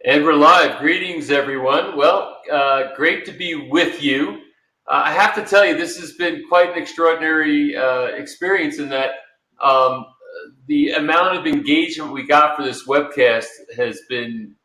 And we're live. Greetings, everyone. Well, great to be with you. I have to tell you, this has been quite an extraordinary experience in that um, the amount of engagement we got for this webcast has been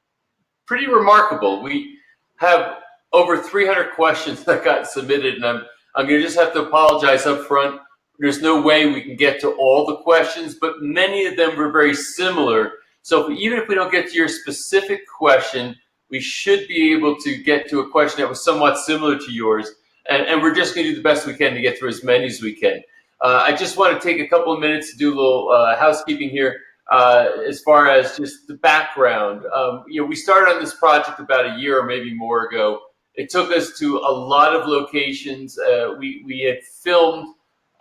pretty remarkable. We have over 300 questions that got submitted, and I'm going to just have to apologize up front. There's no way we can get to all the questions, but many of them were very similar. So even if we don't get to your specific question, we should be able to get to a question that was somewhat similar to yours. And we're just going to do the best we can to get through as many as we can. I just want to take a couple of minutes to do a little housekeeping here. As far as just the background, we started on this project about a year or maybe more ago. It took us to a lot of locations. We had filmed,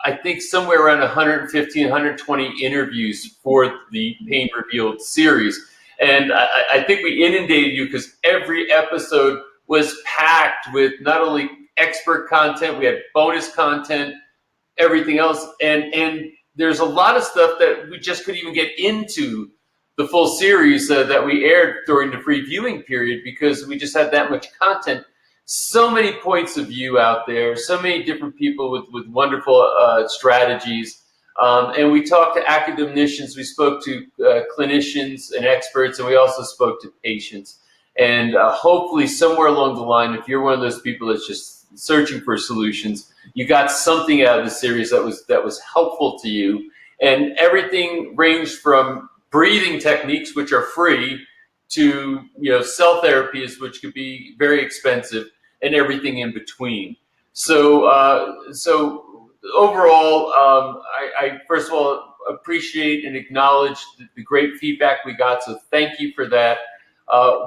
I think, somewhere around 115, 120 interviews for the Pain Revealed series. And I think we inundated you because every episode was packed with not only expert content, we had bonus content, everything else. And there's a lot of stuff that we just couldn't even get into the full series that we aired during the free viewing period because we just had that much content. So many points of view out there, so many different people with wonderful strategies. And we talked to academicians, we spoke to clinicians and experts, and we also spoke to patients. And hopefully somewhere along the line, if you're one of those people that's just searching for solutions, you got something out of the series that was helpful to you. And everything ranged from breathing techniques, which are free, to cell therapies, which could be very expensive, and everything in between. So overall, I first of all appreciate and acknowledge the great feedback we got. So thank you for that.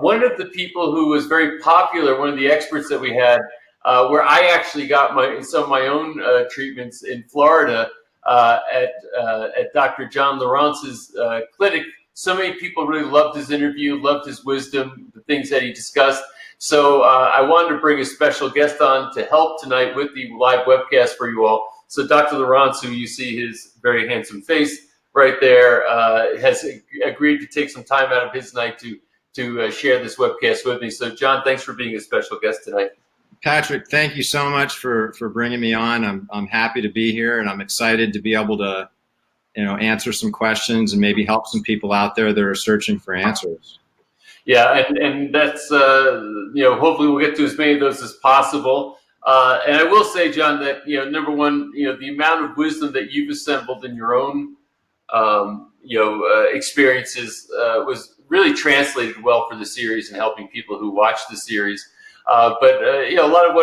One of the people who was very popular, one of the experts that we had, where I actually got some of my own treatments in Florida at Dr. John Lieurance's clinic. So many people really loved his interview, loved his wisdom, the things that he discussed. So I wanted to bring a special guest on to help tonight with the live webcast for you all. So Dr. Lieurance, who you see his very handsome face right there, has agreed to take some time out of his night to share this webcast with me. So John, thanks for being a special guest tonight. Patrick, thank you so much for bringing me on. I'm happy to be here, and I'm excited to be able to answer some questions and maybe help some people out there that are searching for answers. Yeah, and that's hopefully we'll get to as many of those as possible. And I will say, John, that number one, the amount of wisdom that you've assembled in your own experiences was really translated well for the series and helping people who watch the series. But a lot of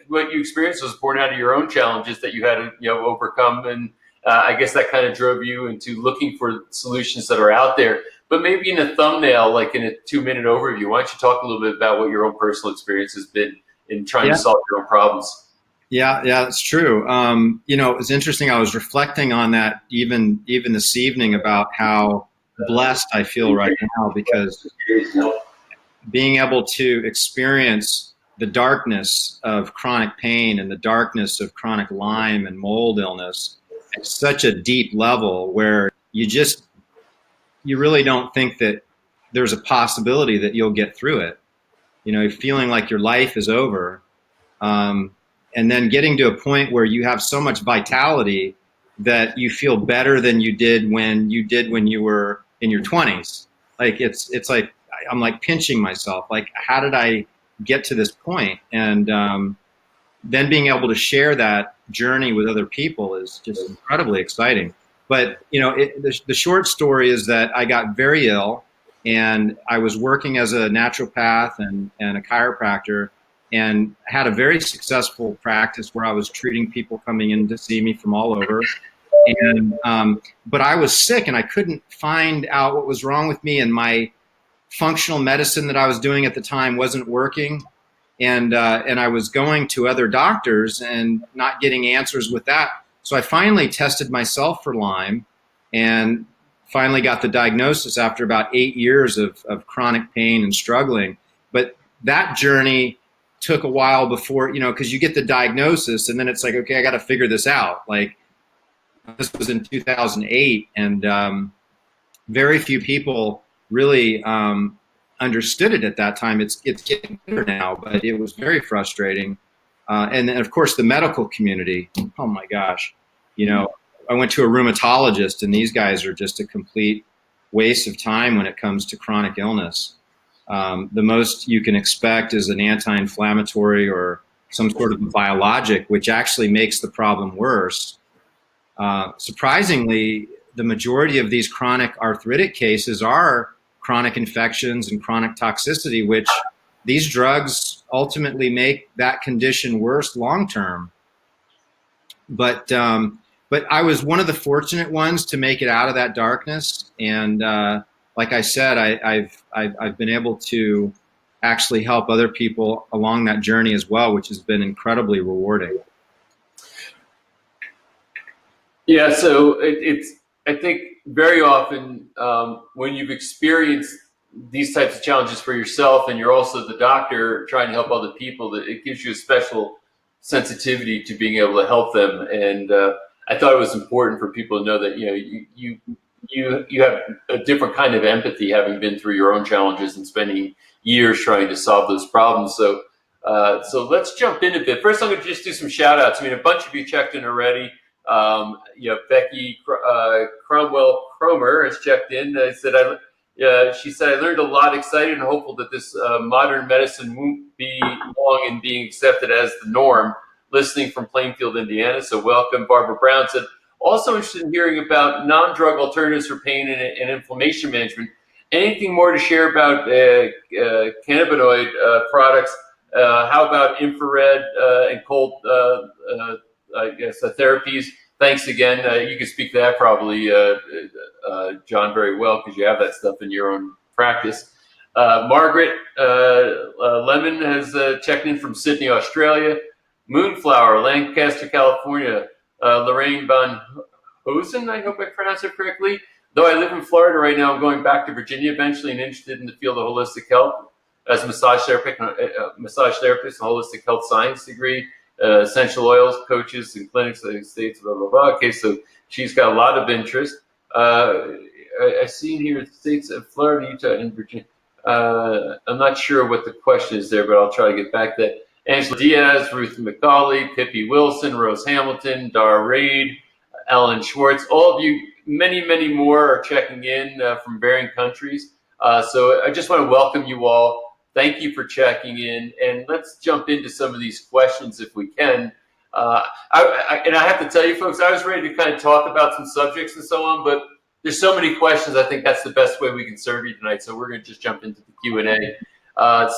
what you experienced was born out of your own challenges that you had to overcome, and I guess that kind of drove you into looking for solutions that are out there. But maybe in a thumbnail, like in a 2-minute overview, why don't you talk a little bit about what your own personal experience has been in trying to solve your own problems? Yeah, that's true. It's interesting. I was reflecting on that even this evening about how blessed I feel right now, because being able to experience the darkness of chronic pain and the darkness of chronic Lyme and mold illness at such a deep level where you really don't think that there's a possibility that you'll get through it. Feeling like your life is over. And then getting to a point where you have so much vitality that you feel better than you did when you were in your 20s. Like it's like I'm like pinching myself. Like, how did I get to this point? And then being able to share that journey with other people is just incredibly exciting. But the short story is that I got very ill, and I was working as a naturopath and a chiropractor, and had a very successful practice where I was treating people coming in to see me from all over. And but I was sick, and I couldn't find out what was wrong with me, and my functional medicine that I was doing at the time wasn't working. And I was going to other doctors and not getting answers with that. So I finally tested myself for Lyme, and finally got the diagnosis after about 8 years of chronic pain and struggling. But that journey took a while before, because you get the diagnosis and then it's like, okay, I got to figure this out. Like, this was in 2008, and very few people really understood it at that time. It's getting better now, but it was very frustrating. And then, of course, the medical community. Oh my gosh, I went to a rheumatologist, and these guys are just a complete waste of time when it comes to chronic illness. The most you can expect is an anti-inflammatory or some sort of biologic, which actually makes the problem worse. Surprisingly, the majority of these chronic arthritic cases are chronic infections and chronic toxicity, which these drugs ultimately make that condition worse long term. But I was one of the fortunate ones to make it out of that darkness, and like I said, I've been able to actually help other people along that journey as well, which has been incredibly rewarding. Yeah, so it's I think very often when you've experienced these types of challenges for yourself, and you're also the doctor trying to help other people, that it gives you a special sensitivity to being able to help them. And I thought it was important for people to know that you have a different kind of empathy, having been through your own challenges and spending years trying to solve those problems. So let's jump in a bit. First, I'm going to just do some shout outs. I mean, a bunch of you checked in already. Becky Cromwell Cromer has checked in. She said, I learned a lot, excited and hopeful that this modern medicine won't be long in being accepted as the norm. Listening from Plainfield, Indiana. So welcome. Barbara Brown said, also interested in hearing about non-drug alternatives for pain and inflammation management. Anything more to share about cannabinoid products? How about infrared and cold therapies? Thanks again. You can speak to that probably, John, very well, because you have that stuff in your own practice. Margaret Lemon has checked in from Sydney, Australia. Moonflower, Lancaster, California. Lorraine Van Hosen, I hope I pronounced it correctly. Though I live in Florida right now, I'm going back to Virginia eventually and interested in the field of holistic health as a massage therapist and holistic health science degree. Essential oils, coaches, and clinics in the States, blah, blah, blah. Okay, so she's got a lot of interest. I see here the states of Florida, Utah, and Virginia. I'm not sure what the question is there, but I'll try to get back to that. Angela Diaz, Ruth McCauley, Pippi Wilson, Rose Hamilton, Dar Reid, Ellen Schwartz. All of you, many, many more are checking in from varying countries. So I just want to welcome you all. Thank you for checking in, and let's jump into some of these questions if we can. I have to tell you, folks, I was ready to kind of talk about some subjects and so on, but there's so many questions. I think that's the best way we can serve you tonight. So we're going to just jump into the Q&A.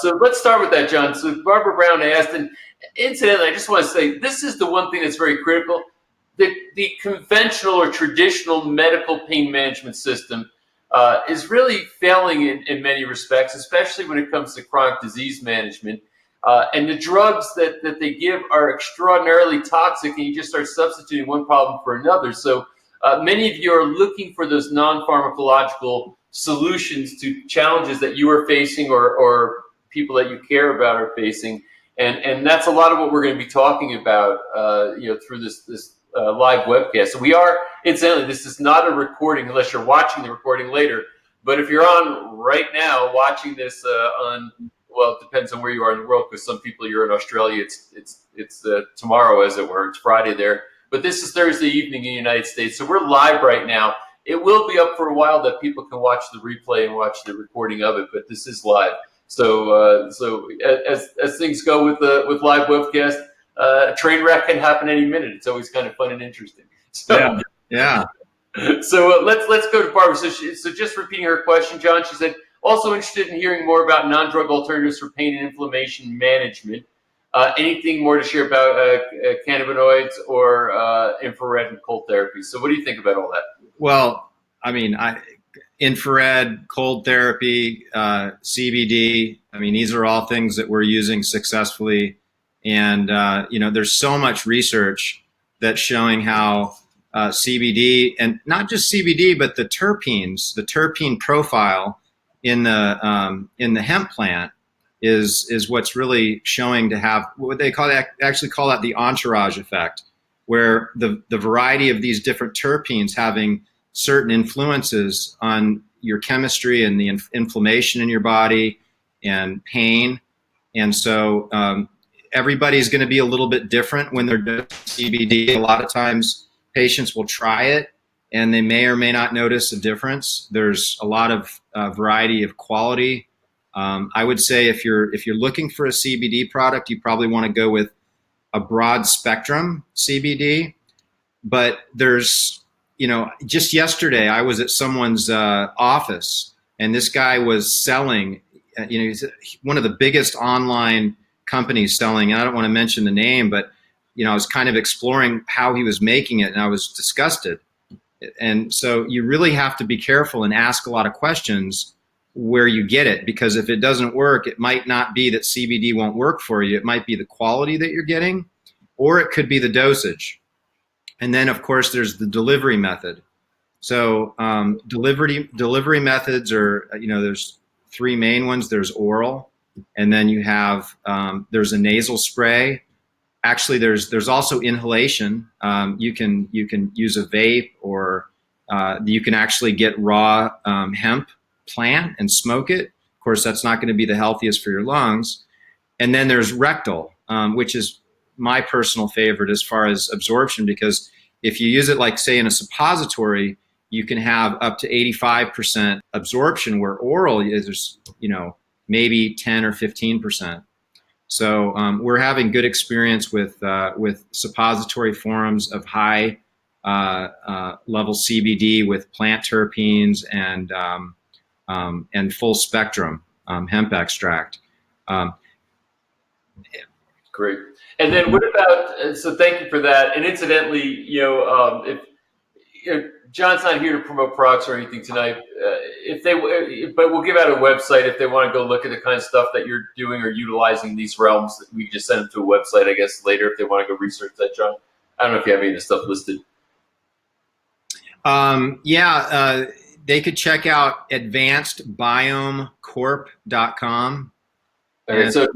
So let's start with that, John. So Barbara Brown asked, and incidentally, I just want to say this is the one thing that's very critical. The conventional or traditional medical pain management system is really failing in many respects, especially when it comes to chronic disease management. And the drugs that they give are extraordinarily toxic, and you just start substituting one problem for another. So many of you are looking for those non-pharmacological solutions to challenges that you are facing or people that you care about are facing. And that's a lot of what we're going to be talking about through this live webcast. So we are, incidentally, this is not a recording unless you're watching the recording later. But if you're on right now watching this well, it depends on where you are in the world, because some people, you're in Australia, it's tomorrow, as it were. It's Friday there. But this is Thursday evening in the United States. So we're live right now. It will be up for a while that people can watch the replay and watch the recording of it, but this is live. So as things go with live webcast, a train wreck can happen any minute. It's always kind of fun and interesting. So, yeah. So let's go to Barbara. So just repeating her question, John, she said, also interested in hearing more about non-drug alternatives for pain and inflammation management. Anything more to share about cannabinoids or infrared and cold therapy? So what do you think about all that? Well, I mean, infrared, cold therapy, CBD, I mean, these are all things that we're using successfully. And, there's so much research that's showing how CBD, and not just CBD, but the terpene profile in the hemp plant is what's really showing to have what they actually call that the entourage effect, where the variety of these different terpenes having certain influences on your chemistry and the inflammation in your body and pain. And so everybody's going to be a little bit different when they're doing CBD. A lot of times patients will try it and they may or may not notice a difference. There's a lot of variety of quality. I would say if you're looking for a CBD product, you probably want to go with a broad spectrum CBD. But there's, just yesterday I was at someone's office, and this guy was selling, he's one of the biggest online companies selling, and I don't want to mention the name, but, I was kind of exploring how he was making it, and I was disgusted. And so you really have to be careful and ask a lot of questions where you get it, because if it doesn't work, it might not be that CBD won't work for you. It might be the quality that you're getting, or it could be the dosage. And then, of course, there's the delivery method. So delivery methods are, there's three main ones. There's oral, and then you have, there's a nasal spray. Actually, there's also inhalation. You can use a vape, or you can actually get raw hemp plant and smoke it. Of course, that's not going to be the healthiest for your lungs. And then there's rectal, which is my personal favorite as far as absorption, because if you use it, like say in a suppository, you can have up to 85% absorption, where oral is, maybe 10 or 15%. So we're having good experience with suppository forms of high level CBD with plant terpenes and full spectrum hemp extract. Great. And then what about? So thank you for that. And incidentally, if John's not here to promote products or anything tonight, but we'll give out a website if they want to go look at the kind of stuff that you're doing or utilizing in these realms. We just send them to a website, I guess, later if they want to go research that, John. I don't know if you have any of the stuff listed. They could check out advancedbiomecorp.com. Okay, so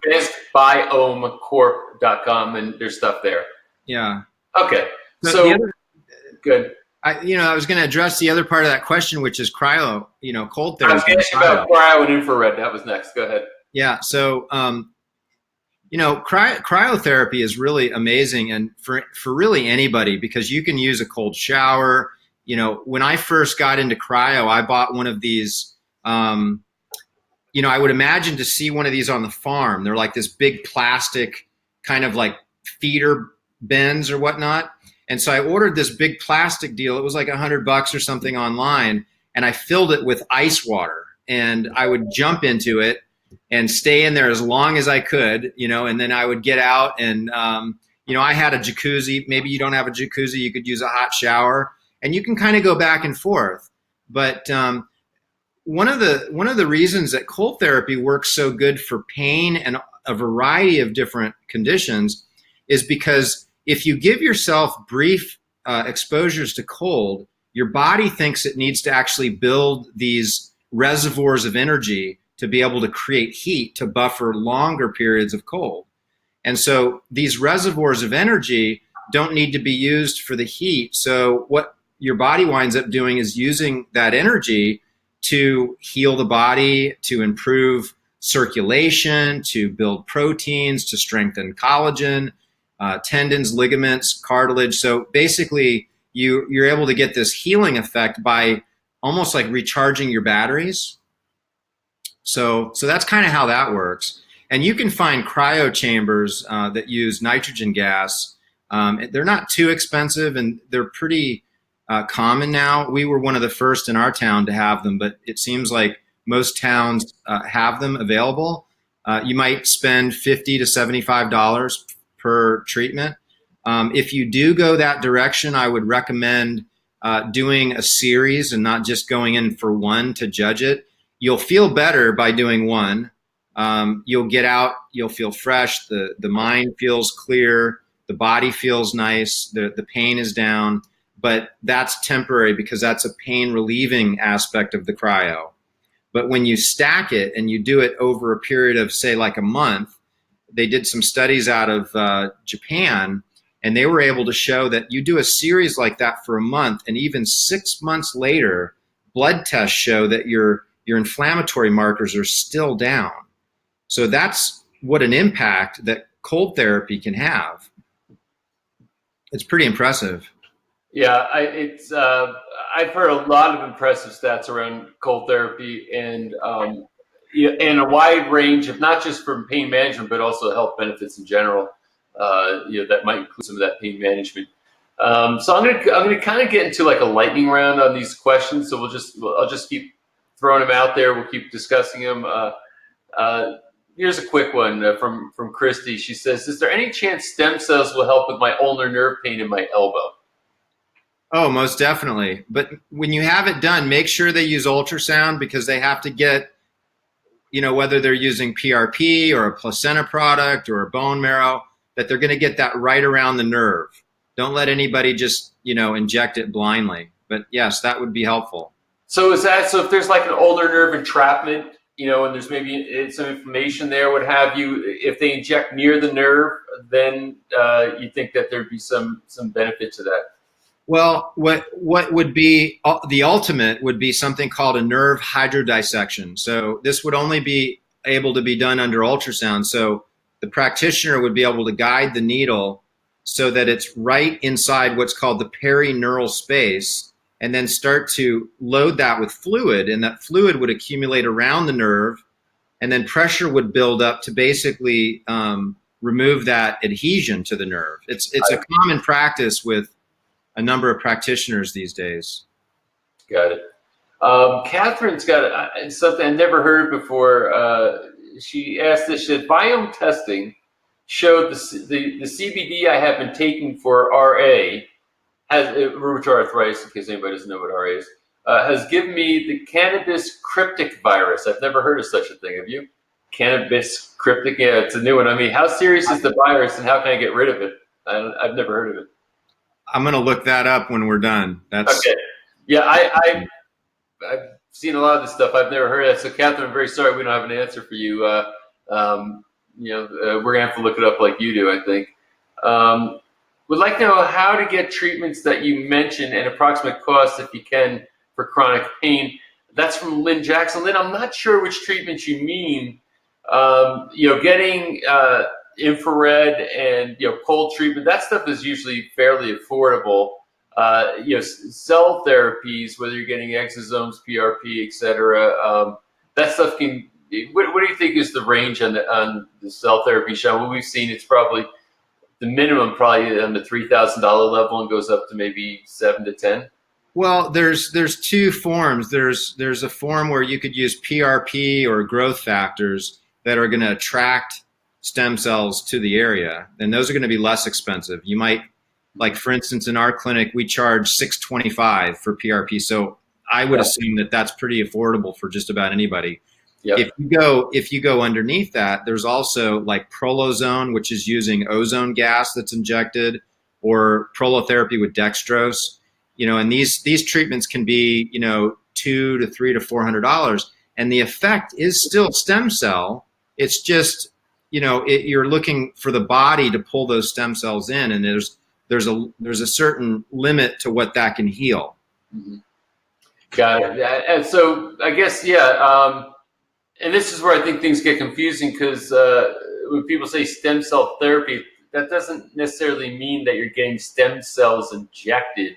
advancedbiomecorp.com, and there's stuff there. Yeah. Okay. So good. I was going to address the other part of that question, which is cryo, cold therapy. I was going to ask you about cryo and infrared. That was next. Go ahead. Yeah. So, cryotherapy is really amazing, and for really anybody, because you can use a cold shower. When I first got into cryo, I bought one of these, I would imagine to see one of these on the farm. They're like this big plastic kind of like feeder bins or whatnot. And so I ordered this big plastic deal. It was like $100 or something online. And I filled it with ice water, and I would jump into it and stay in there as long as I could, and then I would get out and, I had a jacuzzi. Maybe you don't have a jacuzzi. You could use a hot shower, and you can kind of go back and forth. But one of the reasons that cold therapy works so good for pain and a variety of different conditions is because if you give yourself brief exposures to cold, your body thinks it needs to actually build these reservoirs of energy to be able to create heat to buffer longer periods of cold. And so these reservoirs of energy don't need to be used for the heat. So what your body winds up doing is using that energy to heal the body, to improve circulation, to build proteins, to strengthen collagen, tendons, ligaments, cartilage. So basically, you're able to get this healing effect by almost like recharging your batteries. So that's kind of how that works. And you can find cryo chambers that use nitrogen gas. They're not too expensive, and they're pretty common now. We were one of the first in our town to have them, but it seems like most towns have them available. You might spend $50 to $75 per treatment. If you do go that direction, I would recommend doing a series and not just going in for one to judge it. You'll feel better by doing one. You'll get out, you'll feel fresh, the mind feels clear, the body feels nice, the pain is down, but that's temporary because that's a pain relieving aspect of the cryo. But when you stack it and you do it over a period of, say, like a month, they did some studies out of Japan, and they were able to show that you do a series like that for a month, and even 6 months later, blood tests show that your inflammatory markers are still down. So that's what an impact that cold therapy can have. It's pretty impressive. Yeah, I've heard a lot of impressive stats around cold therapy, and yeah, and a wide range of not just from pain management but also health benefits in general. That might include some of that pain management. So I'm gonna kind of get into like a lightning round on these questions. So I'll just keep throwing them out there. We'll keep discussing them. Here's a quick one from Christy. She says, "Is there any chance stem cells will help with my ulnar nerve pain in my elbow?" Oh, most definitely. But when you have it done, make sure they use ultrasound because they have to get, whether they're using PRP or a placenta product or a bone marrow, that they're going to get that right around the nerve. Don't let anybody just, inject it blindly. But yes, that would be helpful. So if there's like an ulnar nerve entrapment, and there's maybe some inflammation there, what have you, if they inject near the nerve, then you think that there'd be some benefit to that. Well, what would be the ultimate would be something called a nerve hydrodissection. So this would only be able to be done under ultrasound. So the practitioner would be able to guide the needle so that it's right inside what's called the perineural space, and then start to load that with fluid, and that fluid would accumulate around the nerve, and then pressure would build up to basically remove that adhesion to the nerve. It's a common practice with a number of practitioners these days. Got it. Catherine's got something I never heard before. She asked this: "Should biome testing showed the CBD I have been taking for RA has rheumatoid arthritis, in case anybody doesn't know what RA is, has given me the cannabis cryptic virus." I've never heard of such a thing. Have you? Cannabis cryptic? Yeah, it's a new one. I mean, how serious is the virus, and how can I get rid of it? I've never heard of it. I'm going to look that up when we're done. That's okay. Yeah, I've seen a lot of this stuff. I've never heard of that. So, Catherine, I'm very sorry we don't have an answer for you. We're going to have to look it up like you do, I think. Would like to know how to get treatments that you mentioned and approximate costs, if you can, for chronic pain. That's from Lynn Jackson. Lynn, I'm not sure which treatments you mean. Getting infrared and cold treatment, that stuff is usually fairly affordable. Cell therapies, whether you're getting exosomes, PRP, etc., that stuff can. What do you think is the range on the cell therapy, Sean? What we've seen, it's probably the minimum, probably on the $3,000 level, and goes up to maybe 7 to 10. Well, there's two forms. There's a form where you could use PRP or growth factors that are going to attract stem cells to the area, and those are going to be less expensive. You might, like for instance, in our clinic, we charge $625 for PRP. So I would assume that that's pretty affordable for just about anybody. Yep. If you go underneath that, there's also like prolozone, which is using ozone gas that's injected, or prolotherapy with dextrose. And these treatments can be $200 to $300 to $400, and the effect is still stem cell. It's just you're looking for the body to pull those stem cells in, and there's a certain limit to what that can heal. Mm-hmm. Got it. And so I guess and this is where I think things get confusing, because when people say stem cell therapy, that doesn't necessarily mean that you're getting stem cells injected,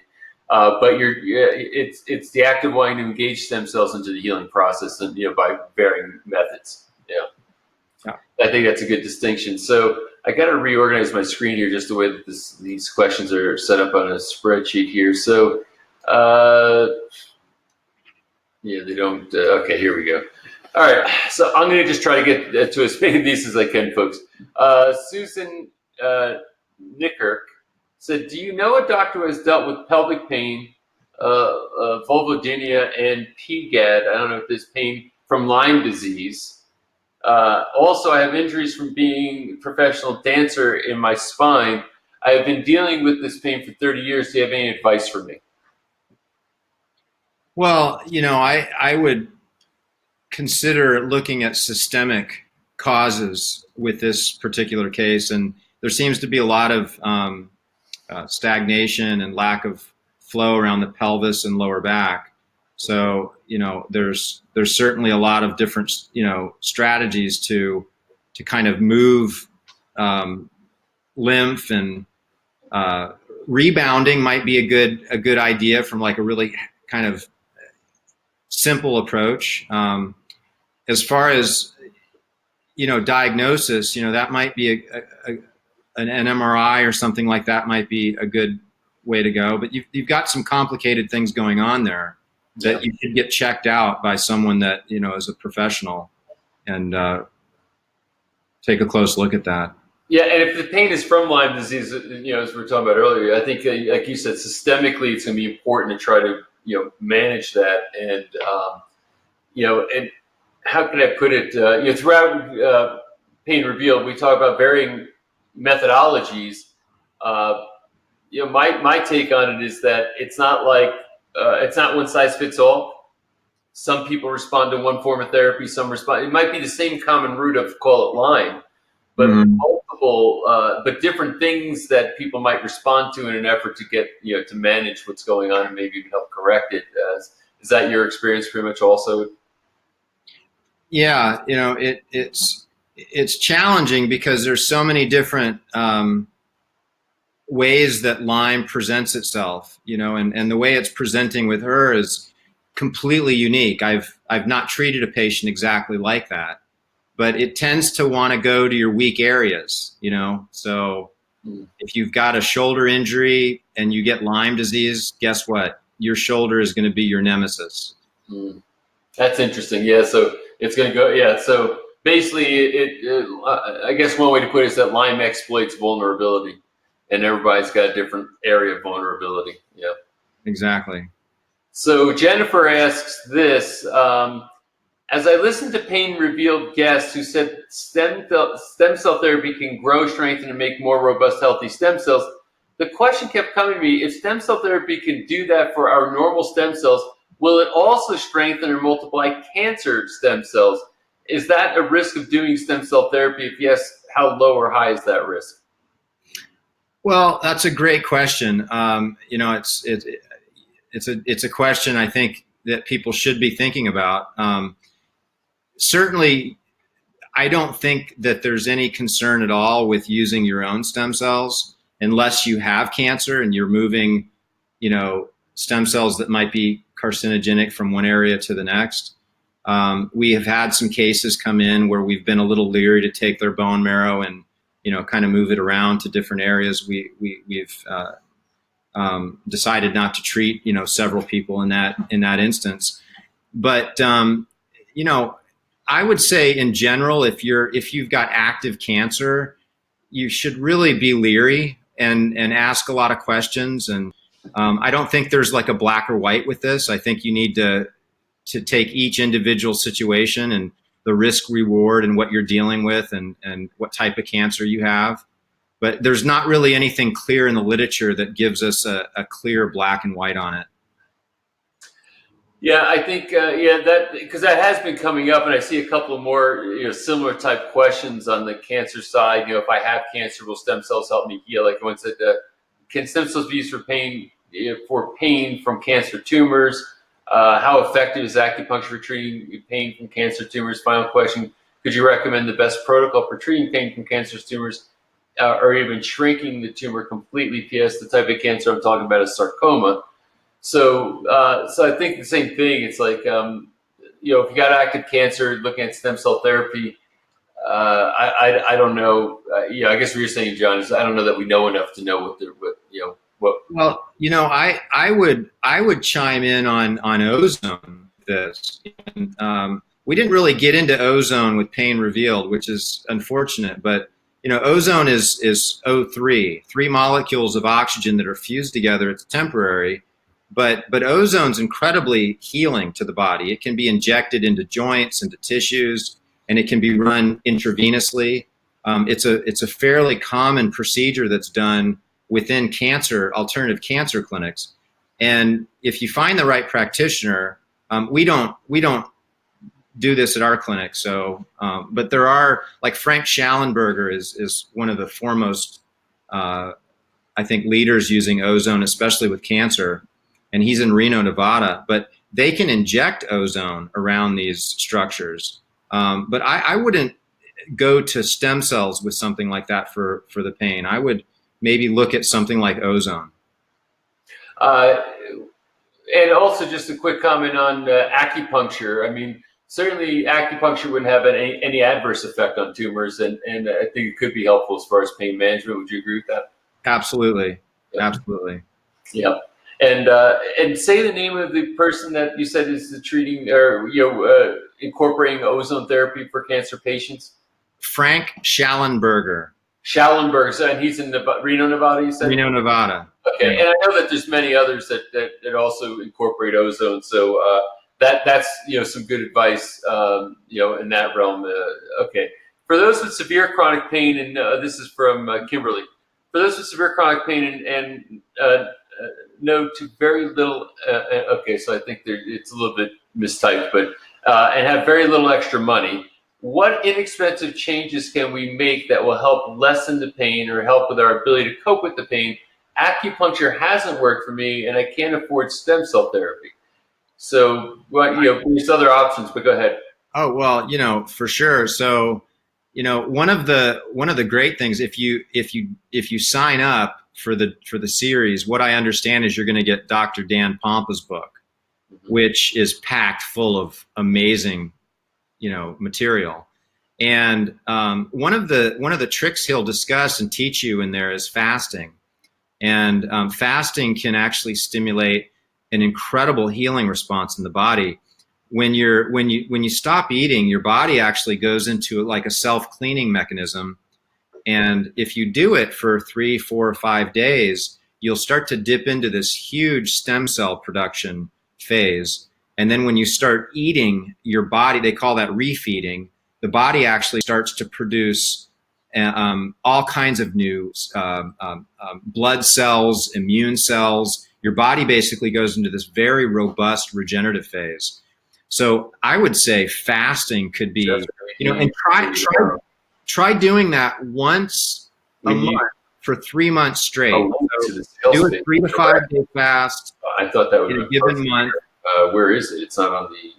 but it's the act of wanting to engage stem cells into the healing process, and by varying methods. Yeah, I think that's a good distinction. So I got to reorganize my screen here, just the way that these questions are set up on a spreadsheet here. So they don't. Okay, here we go. All right, so I'm going to just try to get to as many of these as I can, folks. Susan Nickirk said, "Do you know a doctor who has dealt with pelvic pain, vulvodynia, and PGAD? I don't know if there's pain from Lyme disease. Also, I have injuries from being a professional dancer in my spine. I have been dealing with this pain for 30 years. Do you have any advice for me?" Well, I would consider looking at systemic causes with this particular case, and there seems to be a lot of stagnation and lack of flow around the pelvis and lower back. So, there's certainly a lot of different, strategies to kind of move lymph, and rebounding might be a good idea from like a really kind of simple approach. As far as, diagnosis, that might be an MRI or something like that might be a good way to go. But you've got some complicated things going on there that you should get checked out by someone that, is a professional, and take a close look at that. Yeah, and if the pain is from Lyme disease, as we were talking about earlier, I think, like you said, systemically, it's going to be important to try to, manage that. And, and how can I put it? Throughout Pain Revealed, we talk about varying methodologies. My take on it is that it's not like it's not one size fits all. Some people respond to one form of therapy, some respond. It might be the same common root of, call it Lyme, but multiple, but different things that people might respond to in an effort to get, to manage what's going on and maybe even help correct it. Is that your experience pretty much also? Yeah, it's challenging because there's so many different ways that Lyme presents itself, and the way it's presenting with her is completely unique. I've not treated a patient exactly like that, but it tends to want to go to your weak areas, So if you've got a shoulder injury and you get Lyme disease, guess what? Your shoulder is going to be your nemesis. That's interesting. Yeah, so it's going to go. Yeah, so basically, I guess one way to put it is that Lyme exploits vulnerability, and everybody's got a different area of vulnerability. Yeah, exactly. So Jennifer asks this: as I listened to Pain Revealed guests who said stem cell therapy can grow, strengthen, and make more robust, healthy stem cells, the question kept coming to me: if stem cell therapy can do that for our normal stem cells, will it also strengthen or multiply cancer stem cells? Is that a risk of doing stem cell therapy? If yes, how low or high is that risk? Well, that's a great question. It's a question I think that people should be thinking about. Certainly, I don't think that there's any concern at all with using your own stem cells unless you have cancer and you're moving, stem cells that might be carcinogenic from one area to the next. We have had some cases come in where we've been a little leery to take their bone marrow and, kind of move it around to different areas. We've decided not to treat, several people in that instance. But, I would say in general, if you've got active cancer, you should really be leery and ask a lot of questions. And I don't think there's like a black or white with this. I think you need to take each individual situation and the risk reward and what you're dealing with and what type of cancer you have. But there's not really anything clear in the literature that gives us a clear black and white on it. Yeah, I think that because that has been coming up, and I see a couple of more similar type questions on the cancer side. If I have cancer, will stem cells help me heal? Like one said, can stem cells be used for pain from cancer tumors? How effective is acupuncture for treating pain from cancer tumors? Final question: could you recommend the best protocol for treating pain from cancer tumors, or even shrinking the tumor completely? P.S. The type of cancer I'm talking about is sarcoma. So I think the same thing. It's like, if you got active cancer, looking at stem cell therapy, I don't know. I guess what you're saying, John, is I don't know that we know enough to know what. Well, I would chime in on ozone. This we didn't really get into ozone with Pain Revealed, which is unfortunate. But ozone is O3, three molecules of oxygen that are fused together. It's temporary. But ozone's incredibly healing to the body. It can be injected into joints, into tissues, and it can be run intravenously. It's a fairly common procedure that's done within alternative cancer clinics. And if you find the right practitioner, we don't do this at our clinic. So, but there are, like Frank Schallenberger is one of the foremost, I think, leaders using ozone, especially with cancer. And he's in Reno, Nevada. But they can inject ozone around these structures. But I wouldn't go to stem cells with something like that for the pain. I would maybe look at something like ozone. Uh, and also, just a quick comment on acupuncture. I mean, certainly acupuncture wouldn't have any adverse effect on tumors, and I think it could be helpful as far as pain management. Would you agree with that? Absolutely, Yeah. absolutely. Yeah. And say the name of the person that you said is treating or incorporating ozone therapy for cancer patients. Frank Schallenberger, Schallenberg, and he's in Reno, Nevada. You said. Reno, Nevada. Okay, Yeah. and I know that there's many others that also incorporate ozone. So that's some good advice in that realm. Okay, for those with severe chronic pain, and this is from Kimberly. For those with severe chronic pain and no to very little. Okay, so I think it's a little bit mistyped, but and have very little extra money. What inexpensive changes can we make that will help lessen the pain or help with our ability to cope with the pain? Acupuncture hasn't worked for me, and I can't afford stem cell therapy. So, there's other options, but go ahead. Oh well, for sure. So, one of the great things if you sign up for the series, what I understand is you're going to get Dr. Dan Pompa's book, which is packed full of amazing, material. And one of the tricks he'll discuss and teach you in there is fasting. And fasting can actually stimulate an incredible healing response in the body. When you stop eating, your body actually goes into like a self-cleaning mechanism. And if you do it for 3, 4, or 5 days, you'll start to dip into this huge stem cell production phase. And then when you start eating, your body, they call that refeeding, the body actually starts to produce all kinds of new blood cells, immune cells. Your body basically goes into this very robust regenerative phase. So I would say fasting could be, and try doing that once a month for 3 months straight. So do a 3 to 5 day fast. I thought that would in be a given month. Where is it? It's not on the.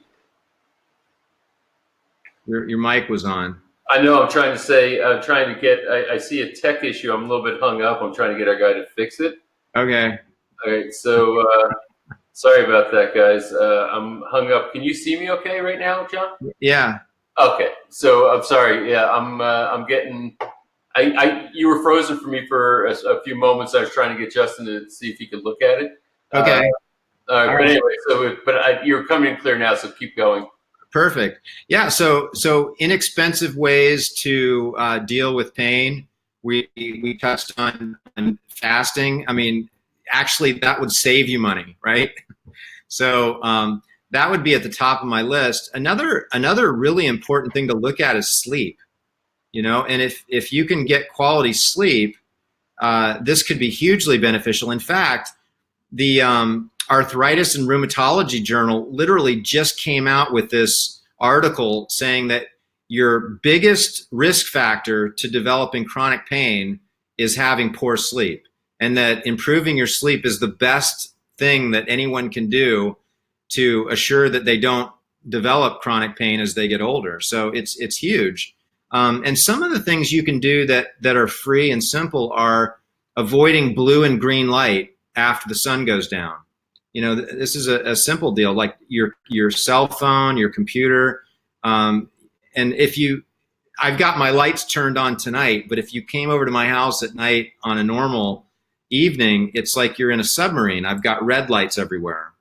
Your mic was on. I know. I'm trying to say. I'm trying to get. I see a tech issue. I'm a little bit hung up. I'm trying to get our guy to fix it. Okay. All right. So sorry about that, guys. I'm hung up. Can you see me okay right now, John? Yeah. Okay. So I'm sorry. Yeah. I'm getting. You were frozen for me for a few moments. I was trying to get Justin to see if he could look at it. Okay. But anyway, you're coming in clear now. So keep going. Perfect. Yeah. So inexpensive ways to deal with pain. We touched on fasting. I mean, actually, that would save you money, right? So that would be at the top of my list. Another really important thing to look at is sleep. And if you can get quality sleep, this could be hugely beneficial. In fact, the Arthritis and Rheumatology Journal literally just came out with this article saying that your biggest risk factor to developing chronic pain is having poor sleep, and that improving your sleep is the best thing that anyone can do to assure that they don't develop chronic pain as they get older. So it's huge. And some of the things you can do that are free and simple are avoiding blue and green light after the sun goes down. This is a simple deal, like your cell phone, your computer. And I've got my lights turned on tonight, but if you came over to my house at night on a normal evening, it's like you're in a submarine. I've got red lights everywhere.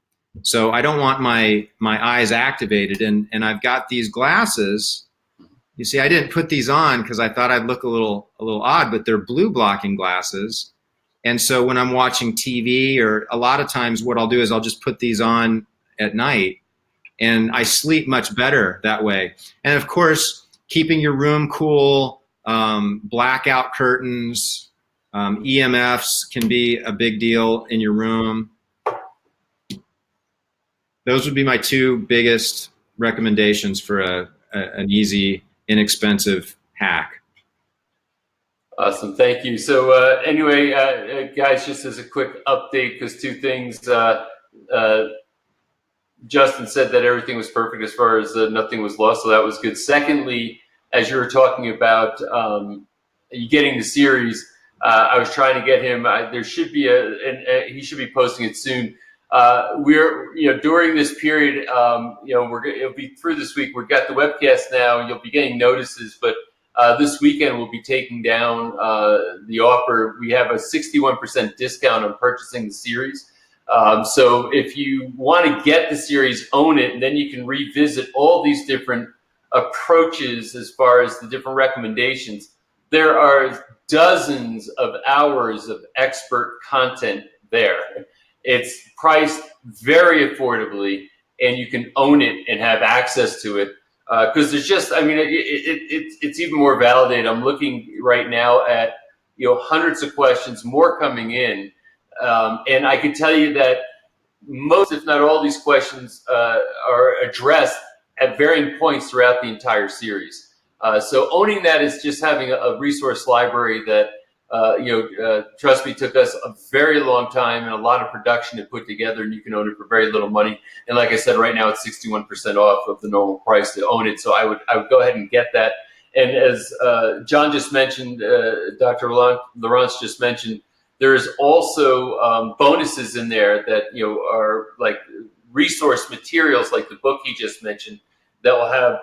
So I don't want my eyes activated. And I've got these glasses. You see, I didn't put these on because I thought I'd look a little odd, but they're blue blocking glasses. And so when I'm watching TV, or a lot of times what I'll do is I'll just put these on at night, and I sleep much better that way. And of course, keeping your room cool, blackout curtains, EMFs can be a big deal in your room. Those would be my 2 biggest recommendations for an easy, inexpensive hack. Awesome, thank you. So anyway, guys, just as a quick update, because 2 things. Justin said that everything was perfect as far as nothing was lost, so that was good. Secondly, as you were talking about you getting the series, I was trying to get him. There should be he should be posting it soon. We're during this period, it'll be through this week. We've got the webcast now. You'll be getting notices, but this weekend we'll be taking down the offer. We have a 61% discount on purchasing the series. So if you want to get the series, own it, and then you can revisit all these different approaches as far as the different recommendations. There are dozens of hours of expert content there. It's priced very affordably, and you can own it and have access to it. Because there's just, it's even more validated. I'm looking right now at hundreds of questions, more coming in. And I can tell you that most, if not all, these questions are addressed at varying points throughout the entire series. So owning that is just having a resource library that, trust me, took us a very long time and a lot of production to put together, and you can own it for very little money. And like I said, right now it's 61% off of the normal price to own it. So I would go ahead and get that. And as John just mentioned, Dr. Lieurance just mentioned, there's also bonuses in there that are like resource materials, like the book he just mentioned, that will have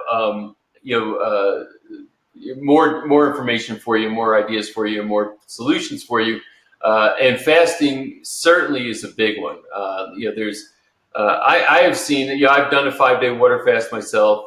more information for you, more ideas for you, more solutions for you. And fasting certainly is a big one. There's I have seen I've done a 5-day water fast myself.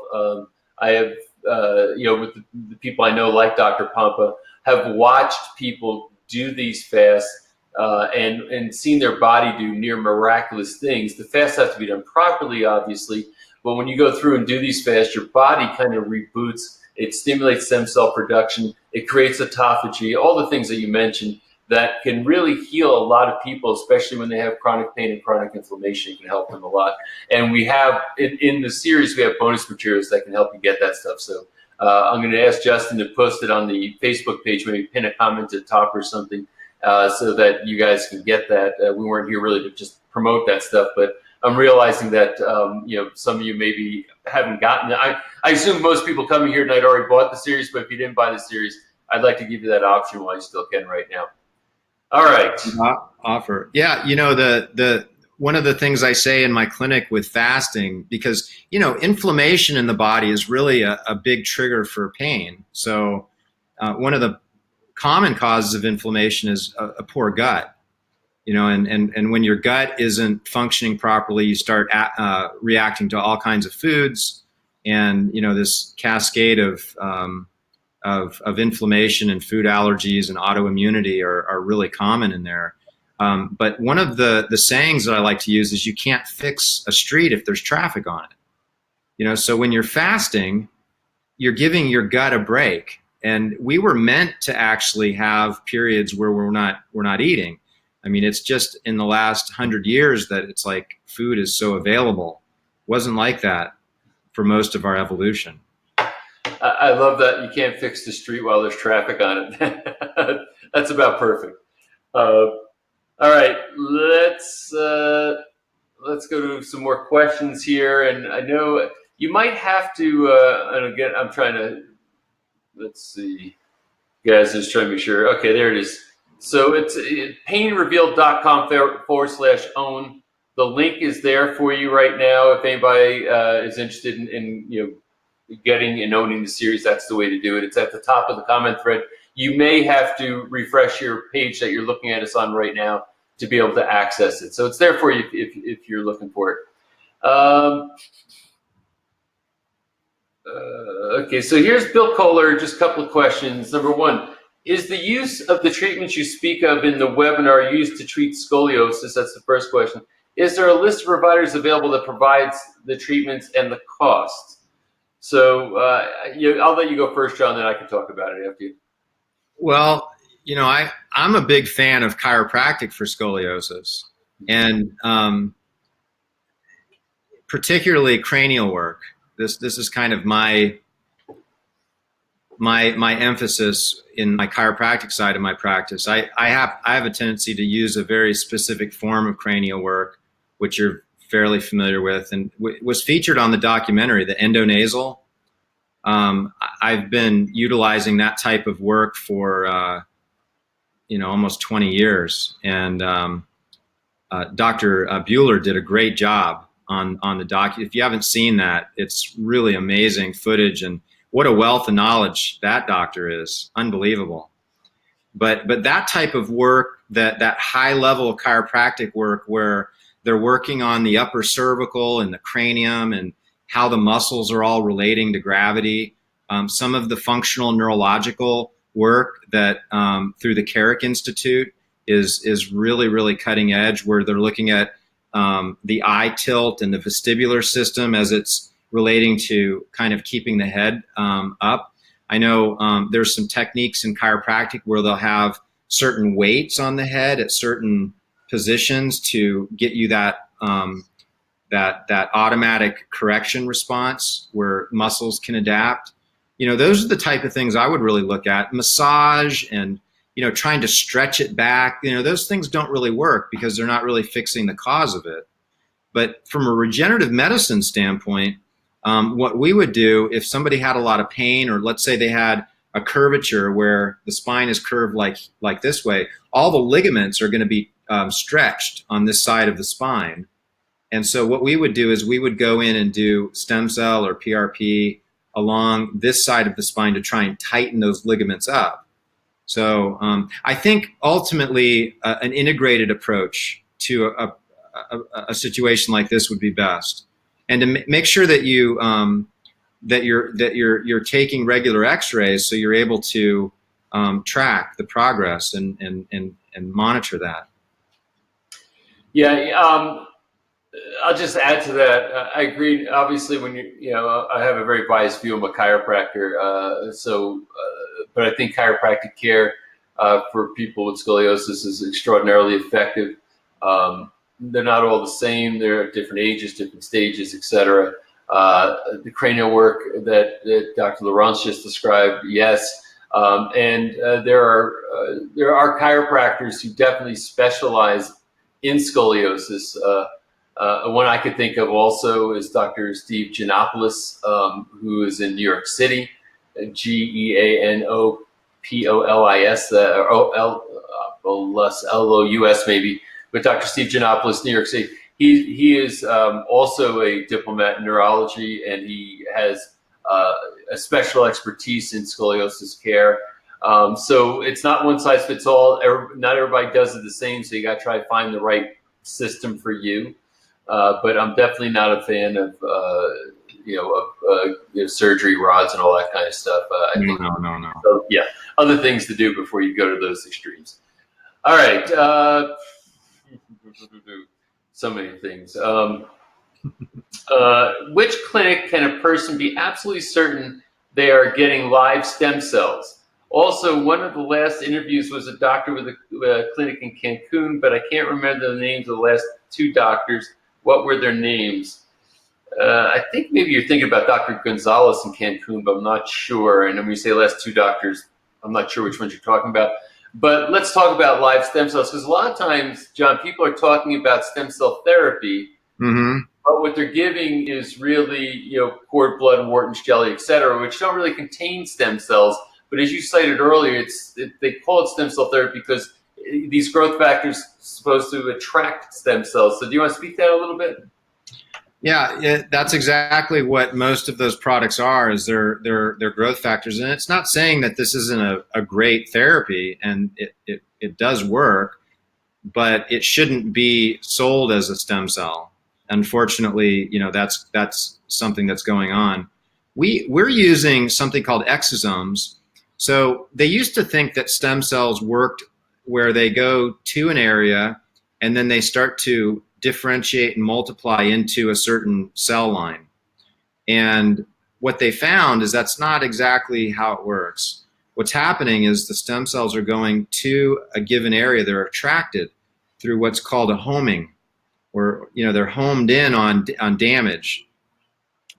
I have with the people I know, like Dr. Pompa, have watched people do these fasts and seen their body do near miraculous things. The fasts have to be done properly, obviously, but when you go through and do these fasts, your body kind of reboots. It stimulates stem cell production. It creates autophagy, all the things that you mentioned that can really heal a lot of people, especially when they have chronic pain and chronic inflammation. It can help them a lot. And we have, in the series, we have bonus materials that can help you get that stuff. So I'm going to ask Justin to post it on the Facebook page, maybe pin a comment at the top or something, so that you guys can get that. We weren't here really to just promote that stuff, but I'm realizing that some of you maybe haven't gotten it. I assume most people coming here tonight already bought the series, but if you didn't buy the series, I'd like to give you that option while you still can right now. All right. Offer. Yeah, the one of the things I say in my clinic with fasting, because inflammation in the body is really a big trigger for pain. So one of the common causes of inflammation is a poor gut. And when your gut isn't functioning properly, you start reacting to all kinds of foods, and this cascade of inflammation and food allergies and autoimmunity are really common in there. But one of the sayings that I like to use is you can't fix a street if there's traffic on it. So when you're fasting, you're giving your gut a break, and we were meant to actually have periods where we're not eating. I mean, it's just in the last 100 years that it's like food is so available. It wasn't like that for most of our evolution. I love that you can't fix the street while there's traffic on it. That's about perfect. All right, let's go to some more questions here. And I know you might have to, and again, I'm trying to, let's see, guys, just trying to be sure. Okay, there it is. So it's painrevealed.com/own. The link is there for you right now. If anybody is interested in getting and owning the series, that's the way to do it. It's at the top of the comment thread. You may have to refresh your page that you're looking at us on right now to be able to access it. So it's there for you if you're looking for it. Okay, so here's Bill Kohler. Just a couple of questions. Number one. Is the use of the treatments you speak of in the webinar used to treat scoliosis? That's the first question. Is there a list of providers available that provides the treatments and the cost? So I'll let you go first, John, then I can talk about it after you. Well, I'm a big fan of chiropractic for scoliosis, and particularly cranial work. This is kind of my emphasis in my chiropractic side of my practice. I have a tendency to use a very specific form of cranial work, which are fairly familiar with, and was featured on the documentary, the endonasal. I've been utilizing that type of work for almost 20 years, and Dr. Bueller did a great job on the doc. If you haven't seen that, it's really amazing footage, and what a wealth of knowledge that doctor is. Unbelievable. But that type of work, that high level of chiropractic work where they're working on the upper cervical and the cranium and how the muscles are all relating to gravity. Some of the functional neurological work that through the Carrick Institute is really, really cutting edge, where they're looking at the eye tilt and the vestibular system as it's relating to kind of keeping the head up. I know there's some techniques in chiropractic where they'll have certain weights on the head at certain positions to get you that that automatic correction response where muscles can adapt. Those are the type of things I would really look at. Massage and trying to stretch it back. Those things don't really work because they're not really fixing the cause of it. But from a regenerative medicine standpoint, what we would do if somebody had a lot of pain, or let's say they had a curvature where the spine is curved like this way, all the ligaments are going to be stretched on this side of the spine. And so what we would do is we would go in and do stem cell or PRP along this side of the spine to try and tighten those ligaments up. So I think ultimately an integrated approach to a situation like this would be best. And to make sure that you're taking regular X-rays so you're able to track the progress and monitor that. Yeah, I'll just add to that. I agree. Obviously, when I have a very biased view of a chiropractor. But I think chiropractic care for people with scoliosis is extraordinarily effective. They're not all the same. They're at different ages, different stages, etc. The cranial work that Dr. Lieurance just described, yes. And there are chiropractors who definitely specialize in scoliosis. One I could think of also is Dr. Steve Giannopoulos, who is in New York City, Geanopolis, Lous maybe. But Dr. Steve Giannopoulos, New York City, he is also a diplomat in neurology, and he has a special expertise in scoliosis care. So it's not one size fits all. Not everybody does it the same, so you got to try to find the right system for you. But I'm definitely not a fan of surgery rods and all that kind of stuff. I think No. so, yeah, other things to do before you go to those extremes. All right. So many things. Which clinic can a person be absolutely certain they are getting live stem cells? Also, one of the last interviews was a doctor with a clinic in Cancun, but I can't remember the names of the last two doctors. What were their names? I think maybe you're thinking about Dr. Gonzalez in Cancun, but I'm not sure. And when you say last two doctors, I'm not sure which ones you're talking about. But let's talk about live stem cells, because a lot of times, John, people are talking about stem cell therapy, but what they're giving is really, cord blood, Wharton's jelly, et cetera, which don't really contain stem cells. But as you cited earlier, they call it stem cell therapy because these growth factors are supposed to attract stem cells. So do you want to speak to that a little bit? Yeah, that's exactly what most of those products are, is they're growth factors. And it's not saying that this isn't a great therapy, and it does work, but it shouldn't be sold as a stem cell. Unfortunately, that's something that's going on. We're using something called exosomes. So they used to think that stem cells worked where they go to an area and then they start to differentiate and multiply into a certain cell line. And what they found is that's not exactly how it works. What's happening is the stem cells are going to a given area. They're attracted through what's called a homing, where they're homed in on damage.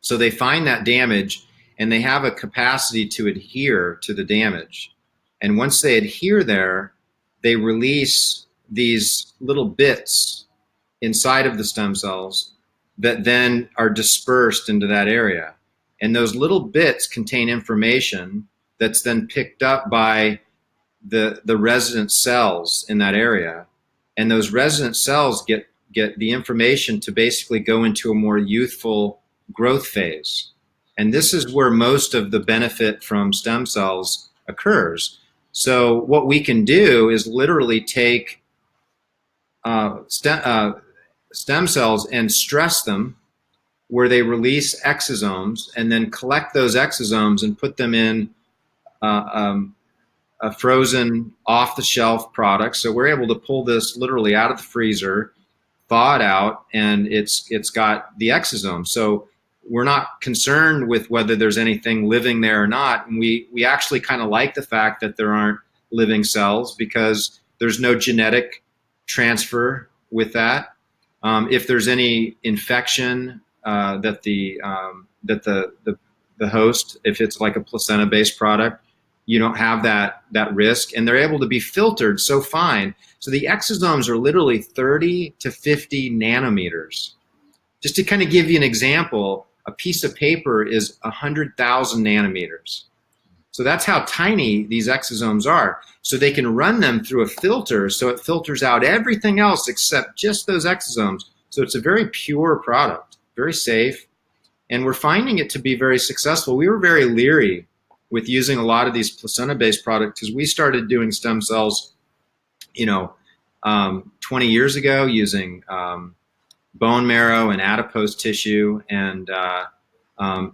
So they find that damage and they have a capacity to adhere to the damage. And once they adhere there, they release these little bits inside of the stem cells that then are dispersed into that area. And those little bits contain information that's then picked up by the resident cells in that area. And those resident cells get the information to basically go into a more youthful growth phase. And this is where most of the benefit from stem cells occurs. So what we can do is literally take stem cells and stress them where they release exosomes, and then collect those exosomes and put them in a frozen off-the-shelf product. So we're able to pull this literally out of the freezer, thaw it out, and it's got the exosome. So we're not concerned with whether there's anything living there or not. And we actually kind of like the fact that there aren't living cells, because there's no genetic transfer with that. If there's any infection that the host, if it's like a placenta-based product, you don't have that risk, and they're able to be filtered so fine. So the exosomes are literally 30 to 50 nanometers. Just to kind of give you an example, a piece of paper is 100,000 nanometers. So that's how tiny these exosomes are. So they can run them through a filter, so it filters out everything else except just those exosomes. So it's a very pure product, very safe, and we're finding it to be very successful. We were very leery with using a lot of these placenta-based products because we started doing stem cells, 20 years ago, using bone marrow and adipose tissue, and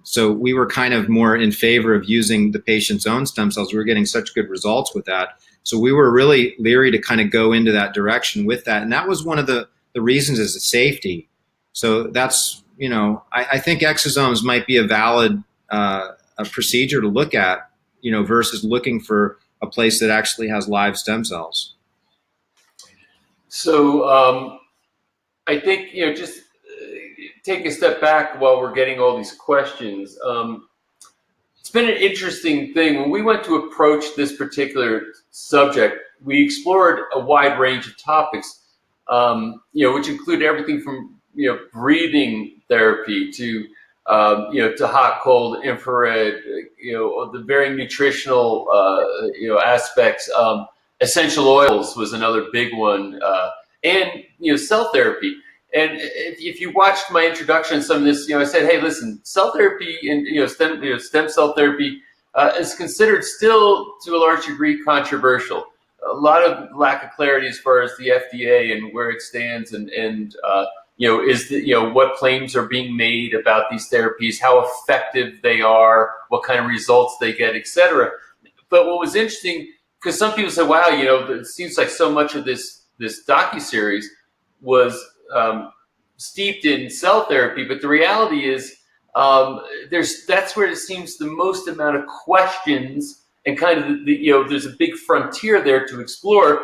so we were kind of more in favor of using the patient's own stem cells. We were getting such good results with that. So we were really leery to kind of go into that direction with that. And that was one of the reasons, is the safety. So that's, I think exosomes might be a valid a procedure to look at, versus looking for a place that actually has live stem cells. So I think, just take a step back while we're getting all these questions. It's been an interesting thing. When we went to approach this particular subject, we explored a wide range of topics, which include everything from, breathing therapy to, to hot, cold, infrared, the very nutritional, aspects. Essential oils was another big one, and, cell therapy. And if you watched my introduction to some of this, I said, hey, listen, cell therapy and stem cell therapy is considered still to a large degree controversial. A lot of lack of clarity as far as the FDA and where it stands, and what claims are being made about these therapies, how effective they are, what kind of results they get, etc. But what was interesting, because some people say, wow, it seems like so much of this docuseries was steeped in cell therapy, but the reality is that's where it seems the most amount of questions, and kind of there's a big frontier there to explore,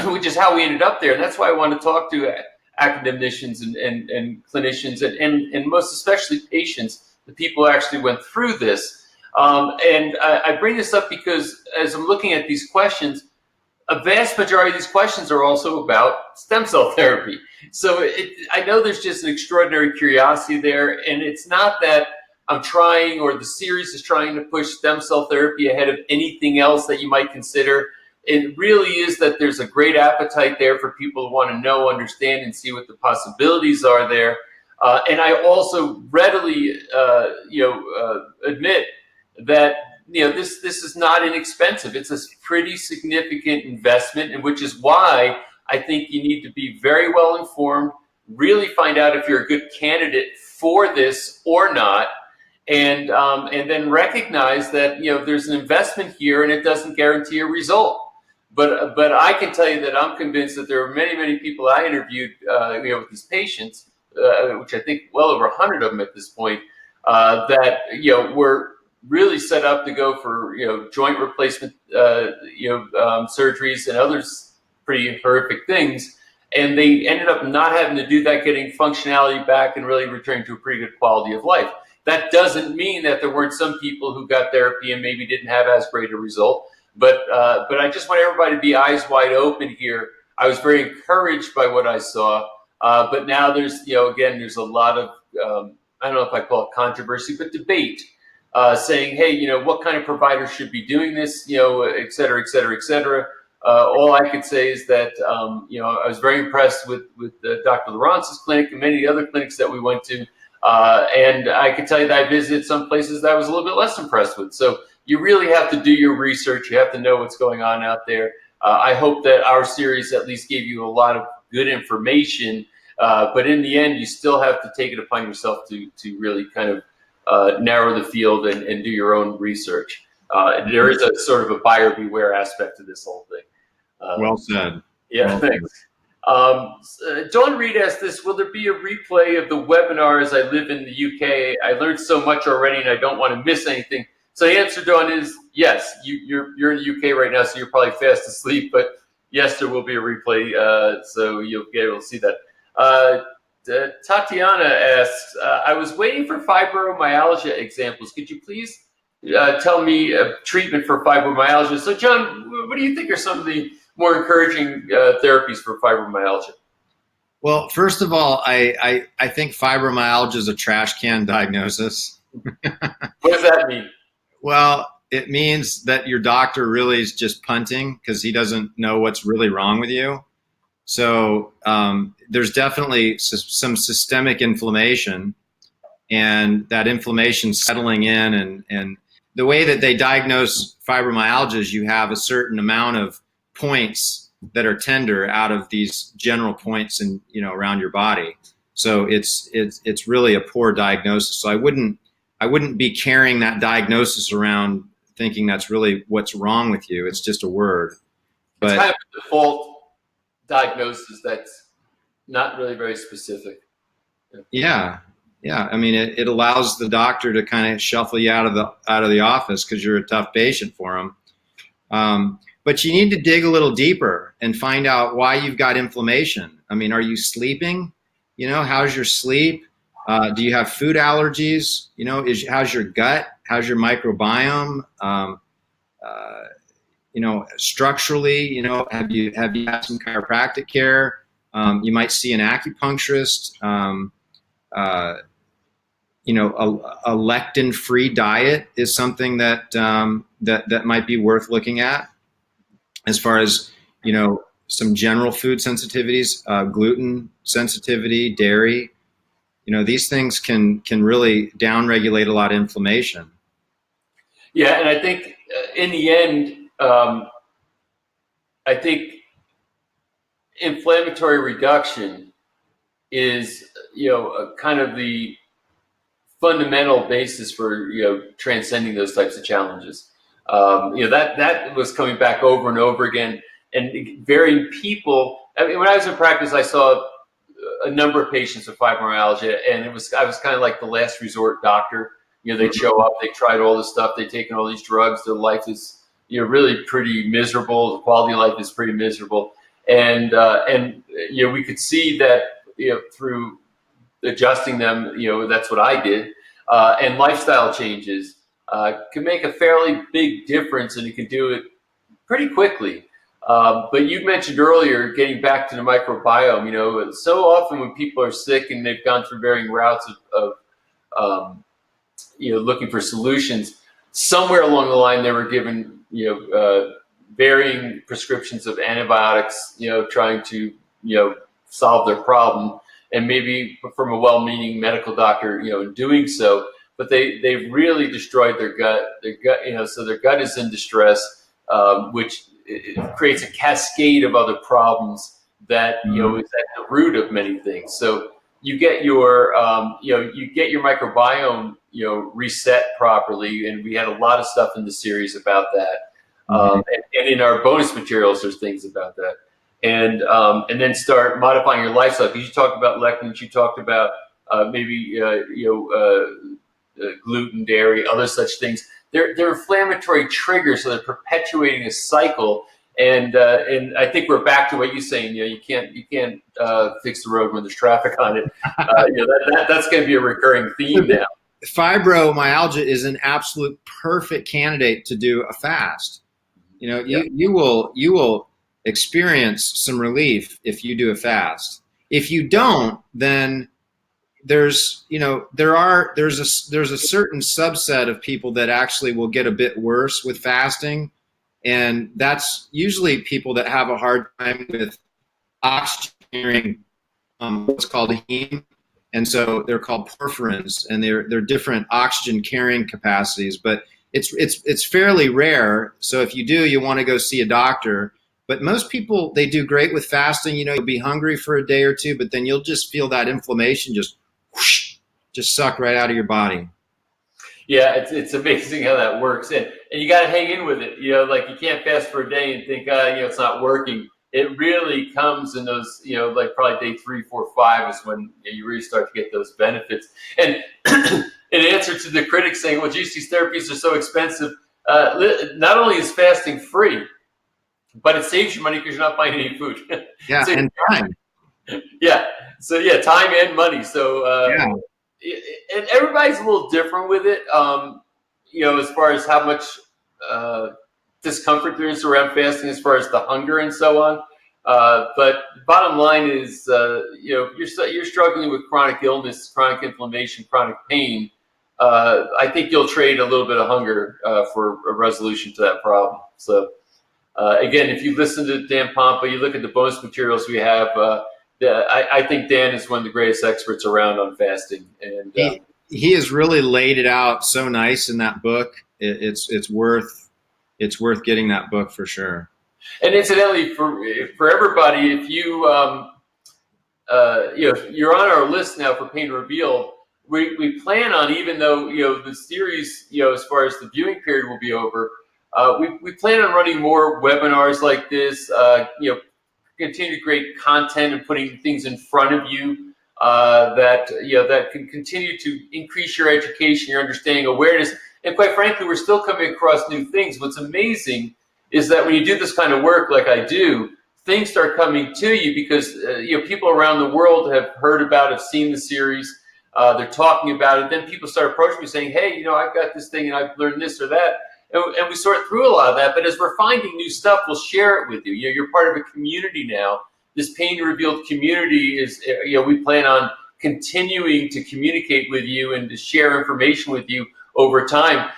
which is how we ended up there. And that's why I want to talk to academicians and clinicians and most especially patients, the people who actually went through this. And I bring this up because as I'm looking at these questions, a vast majority of these questions are also about stem cell therapy. So I know there's just an extraordinary curiosity there, and it's not that I'm trying, or the series is trying to push stem cell therapy ahead of anything else that you might consider. It really is that there's a great appetite there for people who want to know, understand, and see what the possibilities are there. And I also readily, admit that this is not inexpensive. It's a pretty significant investment, and which is why I think you need to be very well informed, really find out if you're a good candidate for this or not, and then recognize that there's an investment here, and it doesn't guarantee a result. But I can tell you that I'm convinced that there are many people I interviewed, with these patients, which I think well over 100 of them at this point, that were really set up to go for joint replacement surgeries and others pretty horrific things, and they ended up not having to do that, getting functionality back and really returning to a pretty good quality of life. That doesn't mean that there weren't some people who got therapy and maybe didn't have as great a result, but I just want everybody to be eyes wide open here. I was very encouraged by what I saw. But now there's, again, there's a lot of, I don't know if I call it controversy, but debate, saying, hey, what kind of provider should be doing this, et cetera, et cetera, et cetera. All I could say is that, I was very impressed with Dr. Lieurance's clinic and many of the other clinics that we went to. And I can tell you that I visited some places that I was a little bit less impressed with. So you really have to do your research. You have to know what's going on out there. I hope that our series at least gave you a lot of good information. But in the end, you still have to take it upon yourself to really kind of narrow the field and do your own research. There is a sort of a buyer beware aspect to this whole thing. Well said. Yeah, well thanks. John Reed asked this: will there be a replay of the webinar as I live in the UK? I learned so much already and I don't want to miss anything. So the answer, John, is yes. You're in the UK right now, so you're probably fast asleep, but yes, there will be a replay, so you'll be able to see that. Tatiana asks, I was waiting for fibromyalgia examples. Could you please tell me a treatment for fibromyalgia? So John, what do you think are some of the more encouraging therapies for fibromyalgia? Well, first of all, I think fibromyalgia is a trash can diagnosis. What does that mean? Well, it means that your doctor really is just punting because he doesn't know what's really wrong with you. So there's definitely some systemic inflammation, and that inflammation settling in. And the way that they diagnose fibromyalgia is you have a certain amount of points that are tender out of these general points and around your body. So it's really a poor diagnosis. So I wouldn't be carrying that diagnosis around thinking that's really what's wrong with you. It's just a word. But it's kind of a default diagnosis that's not really very specific. Yeah. I mean, it allows the doctor to kind of shuffle you out of the office because you're a tough patient for him. But you need to dig a little deeper and find out why you've got inflammation. I mean, are you sleeping? How's your sleep? Do you have food allergies? How's your gut? How's your microbiome? Structurally, have you had some chiropractic care? You might see an acupuncturist. A lectin-free diet is something that that might be worth looking at. As far as some general food sensitivities, gluten sensitivity, dairy. These things can really downregulate a lot of inflammation. Yeah, and I think in the end, I think inflammatory reduction is, kind of the fundamental basis for, transcending those types of challenges. That was coming back over and over again, and varying people. I mean, when I was in practice, I saw a number of patients with fibromyalgia, and I was kind of like the last resort doctor. They'd show up, they tried all this stuff, they'd taken all these drugs, their life is, really pretty miserable. The quality of life is pretty miserable. And we could see that, through adjusting them, that's what I did. And lifestyle changes can make a fairly big difference, and you can do it pretty quickly. But you mentioned earlier getting back to the microbiome. So often when people are sick and they've gone through varying routes of looking for solutions, somewhere along the line they were given varying prescriptions of antibiotics, trying to solve their problem, and maybe from a well-meaning medical doctor, in doing so, but they really destroyed their gut. So their gut is in distress, which it creates a cascade of other problems that is at the root of many things. So you get your microbiome reset properly, and we had a lot of stuff in the series about that. And in our bonus materials, there's things about that. And then start modifying your lifestyle, because you talked about lectins, you talked about maybe gluten, dairy, other such things. They're inflammatory triggers, so they're perpetuating a cycle. And I think we're back to what you're saying. You can't fix the road when there's traffic on it. That's going to be a recurring theme now. Fibromyalgia is an absolute perfect candidate to do a fast. You will experience some relief if you do a fast. If you don't, then there's there's a certain subset of people that actually will get a bit worse with fasting, and that's usually people that have a hard time with oxygen carrying what's called a heme, and so they're called porphyrins, and they're different oxygen carrying capacities, but it's fairly rare. So if you do, you want to go see a doctor. But most people, they do great with fasting. You'll be hungry for a day or two, but then you'll just feel that inflammation just whoosh, just suck right out of your body. Yeah, it's amazing how that works, and you got to hang in with it. Like you can't fast for a day and think, it's not working. It really comes in those, like probably day 3, 4, 5 is when you really start to get those benefits. And in answer to the critics saying, well, geez, these therapies are so expensive, not only is fasting free, but it saves you money because you're not buying any food. Yeah, So, and time. yeah. So yeah, time and money. So Yeah. and everybody's a little different with it. As far as how much discomfort there is around fasting, as far as the hunger and so on. But bottom line is, you're struggling with chronic illness, chronic inflammation, chronic pain. I think you'll trade a little bit of hunger for a resolution to that problem. So. Again, if you listen to Dan Pompa, you look at the bonus materials we have. I think Dan is one of the greatest experts around on fasting, and he has really laid it out so nice in that book. It's worth getting that book for sure. And incidentally, for everybody, if you you're on our list now for Pain Revealed, we plan on, even though the series as far as the viewing period will be over. We plan on running more webinars like this, continue to create content and putting things in front of you that can continue to increase your education, your understanding, awareness. And quite frankly, we're still coming across new things. What's amazing is that when you do this kind of work like I do, things start coming to you because people around the world have heard about it, have seen the series, they're talking about it. Then people start approaching me saying, hey, I've got this thing and I've learned this or that. And we sort through a lot of that, but as we're finding new stuff, we'll share it with you. You're part of a community now. This Pain Revealed community is, we plan on continuing to communicate with you and to share information with you over time.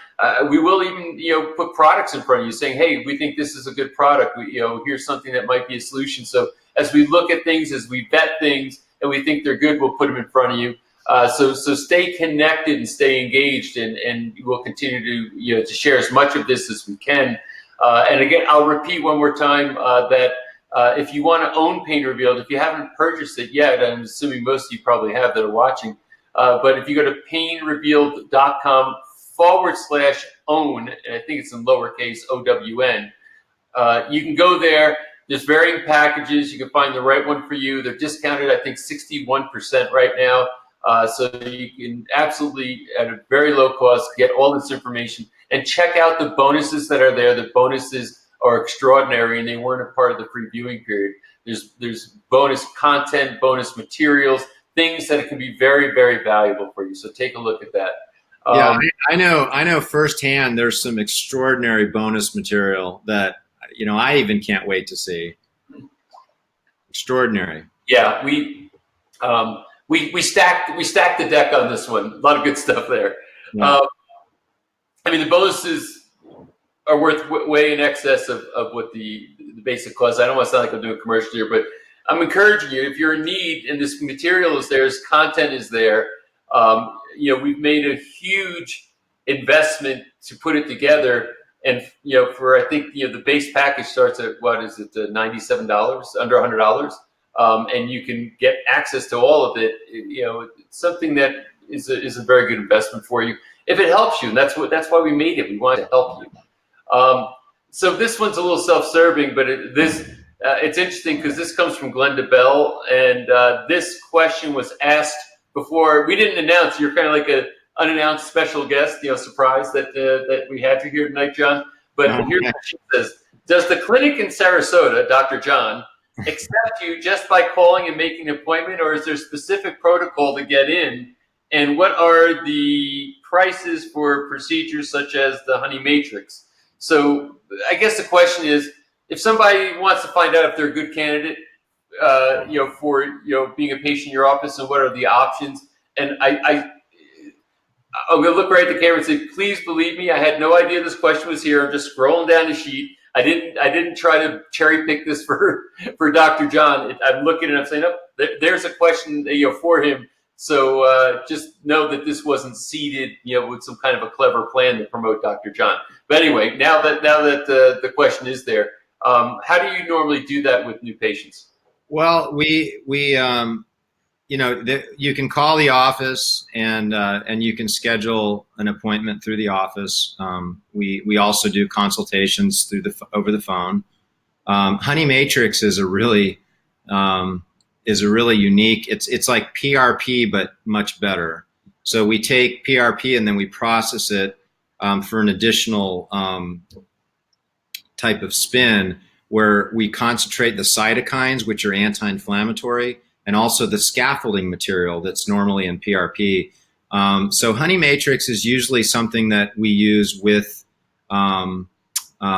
We will even, put products in front of you saying, hey, we think this is a good product. Here's something that might be a solution. So as we look at things, as we vet things, and we think they're good, we'll put them in front of you. So stay connected and stay engaged, and we'll continue to share as much of this as we can. And again, I'll repeat one more time that if you want to own Pain Revealed, if you haven't purchased it yet, I'm assuming most of you probably have that are watching, but if you go to painrevealed.com/own, and I think it's in lowercase OWN, you can go there. There's varying packages. You can find the right one for you. They're discounted, I think, 61% right now. So you can absolutely, at a very low cost, get all this information and check out the bonuses that are there. The bonuses are extraordinary, and they weren't a part of the free viewing period. There's bonus content, bonus materials, things that can be very, very valuable for you. So take a look at that. Yeah, I know firsthand. There's some extraordinary bonus material that I even can't wait to see. Extraordinary. Yeah, we stacked the deck on this one. A lot of good stuff there. Yeah. The bonuses are worth way in excess of what the basic cost. I don't want to sound like I'm doing a commercial here, but I'm encouraging you, if you're in need and this material is there, this content is there, we've made a huge investment to put it together. And, for, I think, the base package starts at, what is it, $97, under $100. And you can get access to all of it. It's something that is a very good investment for you if it helps you. And that's why we made it. We wanted to help you. So this one's a little self-serving, but it's interesting because this comes from Glenda Bell, and this question was asked before we didn't announce. You're kind of like a unannounced special guest, surprise that we had you here tonight, John. But here's what she says: does the clinic in Sarasota, Dr. John, accept you just by calling and making an appointment, or is there specific protocol to get in? And what are the prices for procedures such as the Honey Matrix? So I guess the question is, if somebody wants to find out if they're a good candidate, for being a patient in your office, and what are the options? And I'm going to look right at the camera and say, please believe me, I had no idea this question was here. I'm just scrolling down the sheet. I didn't try to cherry pick this for Dr. John. I'm looking and I'm saying, oh, there's a question for him. So just know that this wasn't seeded, with some kind of a clever plan to promote Dr. John. But anyway, now that the question is there, how do you normally do that with new patients? Well, you can call the office and you can schedule an appointment through the office. We also do consultations over the phone. Honey Matrix is a really unique. It's like PRP but much better. So we take PRP and then we process it for an additional type of spin where we concentrate the cytokines, which are anti-inflammatory, and also the scaffolding material that's normally in PRP. So Honey Matrix is usually something that we use with some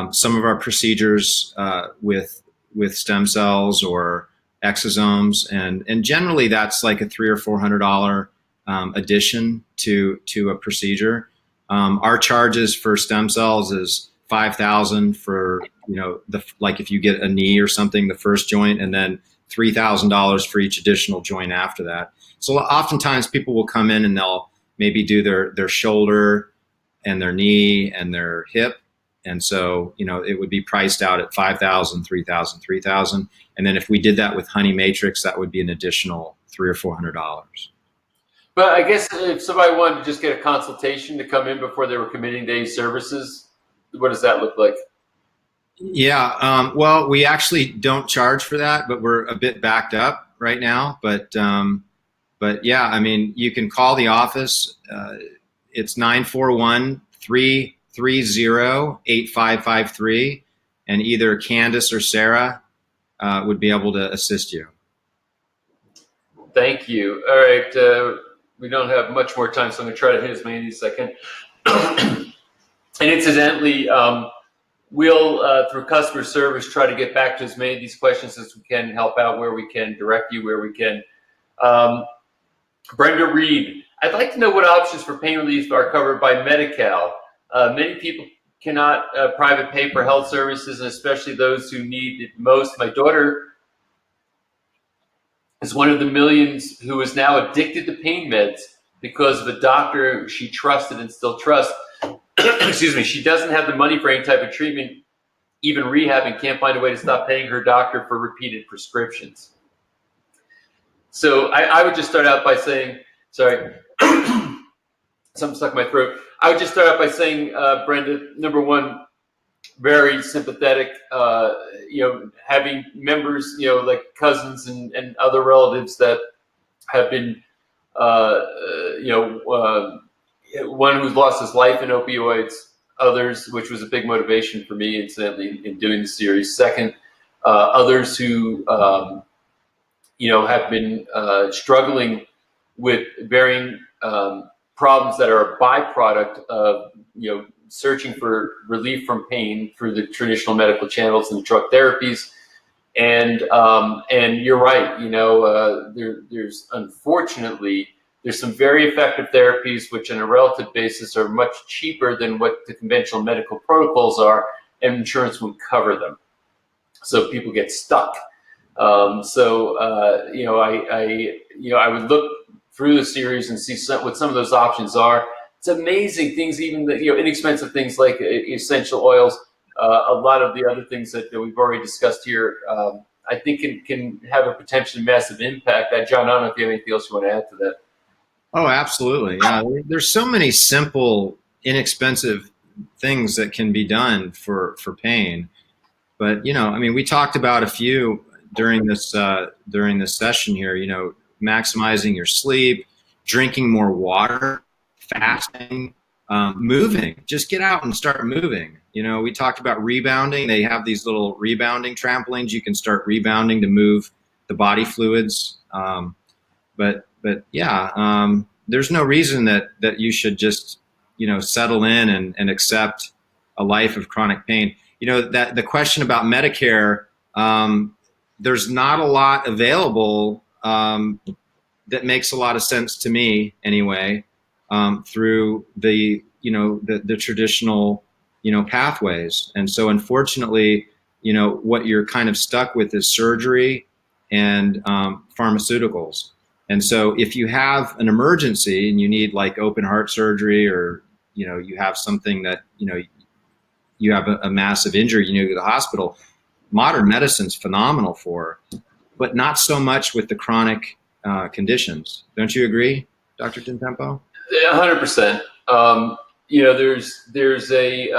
of our procedures with stem cells or exosomes, and generally that's like a $300 or $400 addition to a procedure. Our charges for stem cells is $5,000 for like if you get a knee or something, the first joint, and then $3,000 for each additional joint after that. So oftentimes people will come in and they'll maybe do their shoulder and their knee and their hip. And so, it would be priced out at $5,000, $3,000, $3,000. And then if we did that with Honey Matrix, that would be an additional $300 or $400. But I guess if somebody wanted to just get a consultation to come in before they were committing to any services, what does that look like? Yeah, well, we actually don't charge for that, but we're a bit backed up right now. But yeah, I mean, you can call the office. It's 941-330-8553, and either Candace or Sarah would be able to assist you. Thank you. All right, we don't have much more time, so I'm going to try to hit as many of these as I can. And incidentally, we'll, through customer service, try to get back to as many of these questions as we can, help out where we can, direct you where we can. Brenda Reed, I'd like to know what options for pain relief are covered by Medi-Cal. Many people cannot private pay for health services, and especially those who need it most. My daughter is one of the millions who is now addicted to pain meds because of a doctor she trusted and still trusts. Excuse me, she doesn't have the money for any type of treatment, even rehab, and can't find a way to stop paying her doctor for repeated prescriptions. So I would just start out by saying, sorry, something stuck in my throat. I would just start out by saying, Brenda, number one, very sympathetic, having members, like cousins and other relatives that have been, one who's lost his life in opioids, others, which was a big motivation for me, incidentally, in doing the series. Second, others who, have been struggling with varying problems that are a byproduct of, searching for relief from pain through the traditional medical channels and the drug therapies. And you're right, there's unfortunately, there's some very effective therapies which on a relative basis are much cheaper than what the conventional medical protocols are, and insurance won't cover them. So people get stuck. I would look through the series and see what some of those options are. It's amazing things, even the inexpensive things like essential oils. A lot of the other things that we've already discussed here, I think can have a potentially massive impact. John, I don't know if you have anything else you want to add to that. Oh, absolutely. Yeah, there's so many simple, inexpensive things that can be done for pain. But we talked about a few during this session here. Maximizing your sleep, drinking more water, fasting, moving. Just get out and start moving. We talked about rebounding. They have these little rebounding trampolines. You can start rebounding to move the body fluids. But yeah, there's no reason that you should just settle in and accept a life of chronic pain. That the question about Medicare, there's not a lot available that makes a lot of sense to me anyway, through the the traditional pathways. And so unfortunately, what you're kind of stuck with is surgery and pharmaceuticals. And so if you have an emergency and you need like open heart surgery, or you have something that you have a massive injury, you need to go to the hospital, modern medicine's phenomenal for, but not so much with the chronic conditions. Don't you agree, Dr. Dintempo? 100%. There's a